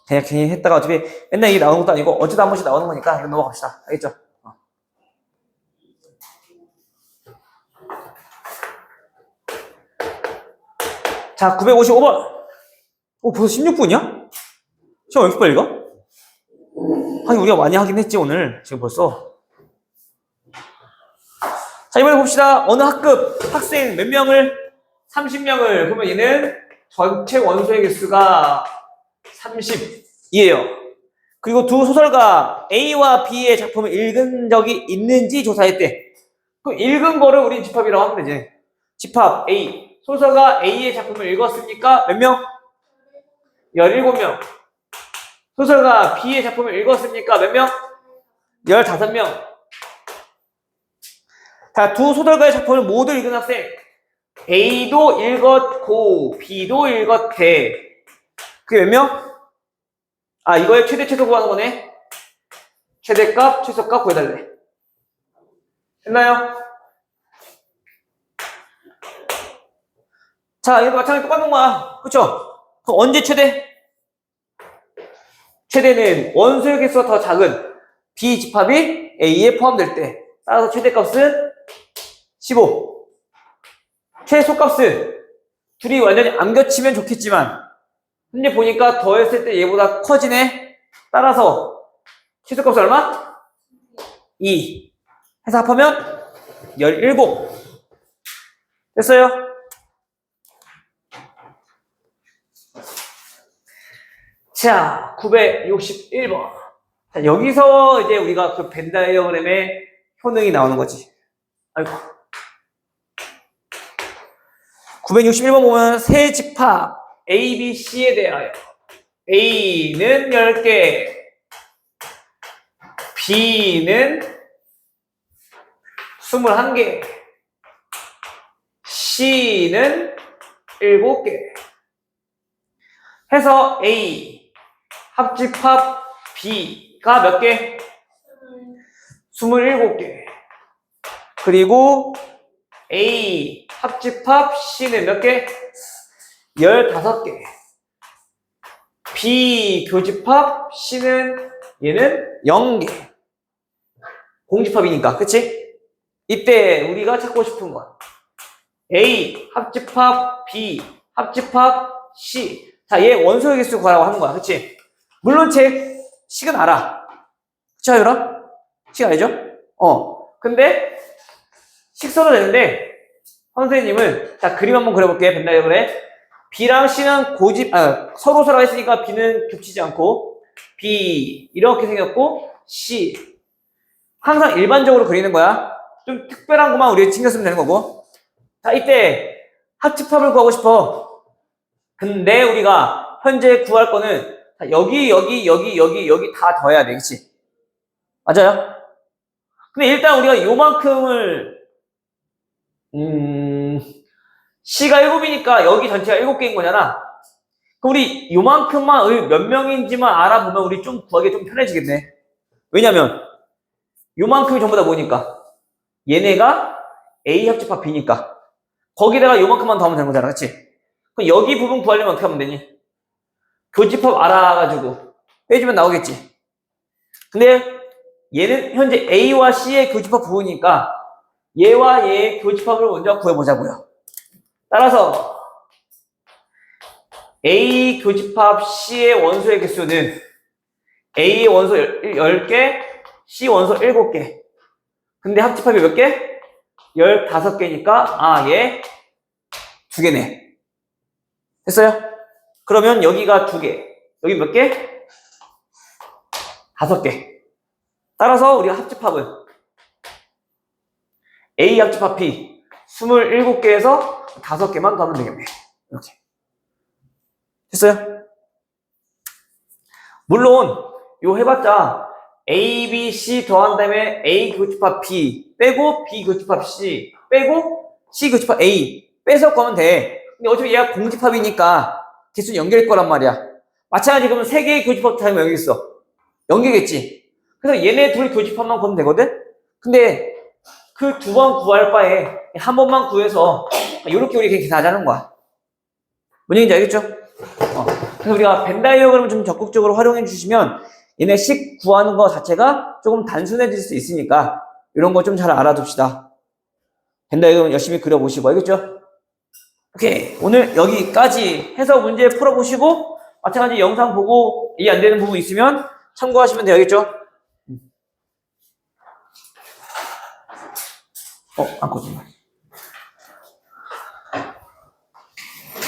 그냥 괜히 했다가 어차피 맨날 이게 나오는 것도 아니고 어쩌다 한 번씩 나오는 거니까 이거 넘어갑시다. 알겠죠? 자, 955번. 벌써 16분이야? 시간 왜 이렇게 빨리 가? 하긴 우리가 많이 하긴 했지, 오늘. 지금 벌써. 자, 이번에 봅시다. 어느 학급 학생 몇 명을? 30명을. 그러면 얘는 전체 원소의 개수가 30이에요. 그리고 두 소설가 A와 B의 작품을 읽은 적이 있는지 조사했대. 그럼 읽은 거를 우리 집합이라고 하면 되지. 집합 A. 소설가 A의 작품을 읽었습니까? 몇 명? 17명. 소설가 B의 작품을 읽었습니까? 몇 명? 15명. 자, 두 소설가의 작품을 모두 읽은 학생. A도 읽었고, B도 읽었대. 그게 몇 명? 이거의 최대 최소 구하는 거네. 최대값, 최소값 구해달래. 됐나요? 자, 이거 마찬가지 똑같은 거야. 그쵸? 그럼 언제 최대? 최대는 원소의 개수가 더 작은 B 집합이 A에 포함될 때. 따라서 최대값은 15. 최소값은 둘이 완전히 안 겹치면 좋겠지만 현재 보니까 더했을 때 얘보다 커지네. 따라서 최소값은 얼마? 2. 해서 합하면 17. 됐어요? 자, 961번. 자, 여기서 이제 우리가 그 벤 다이어그램의 효능이 나오는 거지. 아이고. 961번 보면 세 집합 A, B, C에 대하여 A는 10개, B는 21개, C는 7개. 해서 A 합집합 B가 몇 개? 27개. 그리고 A 합집합 C는 몇 개? 15개. B 교집합 C는 얘는 0개. 공집합이니까, 그치? 이때 우리가 찾고 싶은 건 A 합집합 B 합집합 C. 자, 얘 원소의 개수 구하라고 하는 거야, 그치? 물론 식은 알아. 그치, 하율아? 식 알죠? 근데 식 써도 되는데 선생님은 자, 그림 한번 그려볼게. 벤 다이어그램. B랑 C는 서로 했으니까 B는 겹치지 않고 B 이렇게 생겼고 C 항상 일반적으로 그리는 거야. 좀 특별한 것만 우리가 신경 쓰면 되는 거고. 자, 이때 합집합을 구하고 싶어. 근데 우리가 현재 구할 거는 여기 다 더해야 돼. 그치? 맞아요? 근데 일단 우리가 요만큼을, C가 7이니까 여기 전체가 7개인 거잖아. 그럼 우리 요만큼만 몇 명인지만 알아보면 우리 좀 구하기 좀 편해지겠네. 왜냐면, 요만큼이 전부 다 뭐니까? 얘네가 A 합집합 B니까. 거기다가 요만큼만 더하면 되는 거잖아. 그치? 그럼 여기 부분 구하려면 어떻게 하면 되니? 교집합 알아가지고 빼주면 나오겠지. 근데 얘는 현재 A와 C의 교집합 부분이니까 얘와 얘의 교집합을 먼저 구해보자고요. 따라서 A 교집합 C의 원소의 개수는 A의 원소 10개, C 원소 7개. 근데 합집합이 몇 개? 15개니까 얘 2개네. 됐어요? 그러면 여기가 2개. 여기 몇 개? 5개. 따라서 우리가 합집합은 A 합집합 B 27개에서 5개만 더하면 되겠네. 이렇게. 됐어요? 물론 요 해봤자 A, B, C 더한 다음에 A 교집합 B 빼고 B 교집합 C 빼고 C 교집합 A 빼서 구하면 돼. 근데 어차피 얘가 공집합이니까 개수는 연결일 거란 말이야. 마찬가지 그러면 3개의 교집합 타임은 여기 있어. 연결겠지. 그래서 얘네 둘 교집합만 구하면 되거든? 근데 그 2번 구할 바에 한 번만 구해서 이렇게 우리 계산하자는 거야. 뭔 얘기인지 알겠죠? 그래서 우리가 벤 다이어그램을 좀 적극적으로 활용해 주시면 얘네 식 구하는 거 자체가 조금 단순해질 수 있으니까 이런 거 좀 잘 알아둡시다. 벤 다이어그램 열심히 그려보시고 알겠죠? 오케이. 오늘 여기까지 해서 문제 풀어보시고 마찬가지 영상 보고 이해 안 되는 부분 있으면 참고하시면 돼요. 알겠죠? 안 꺼진다.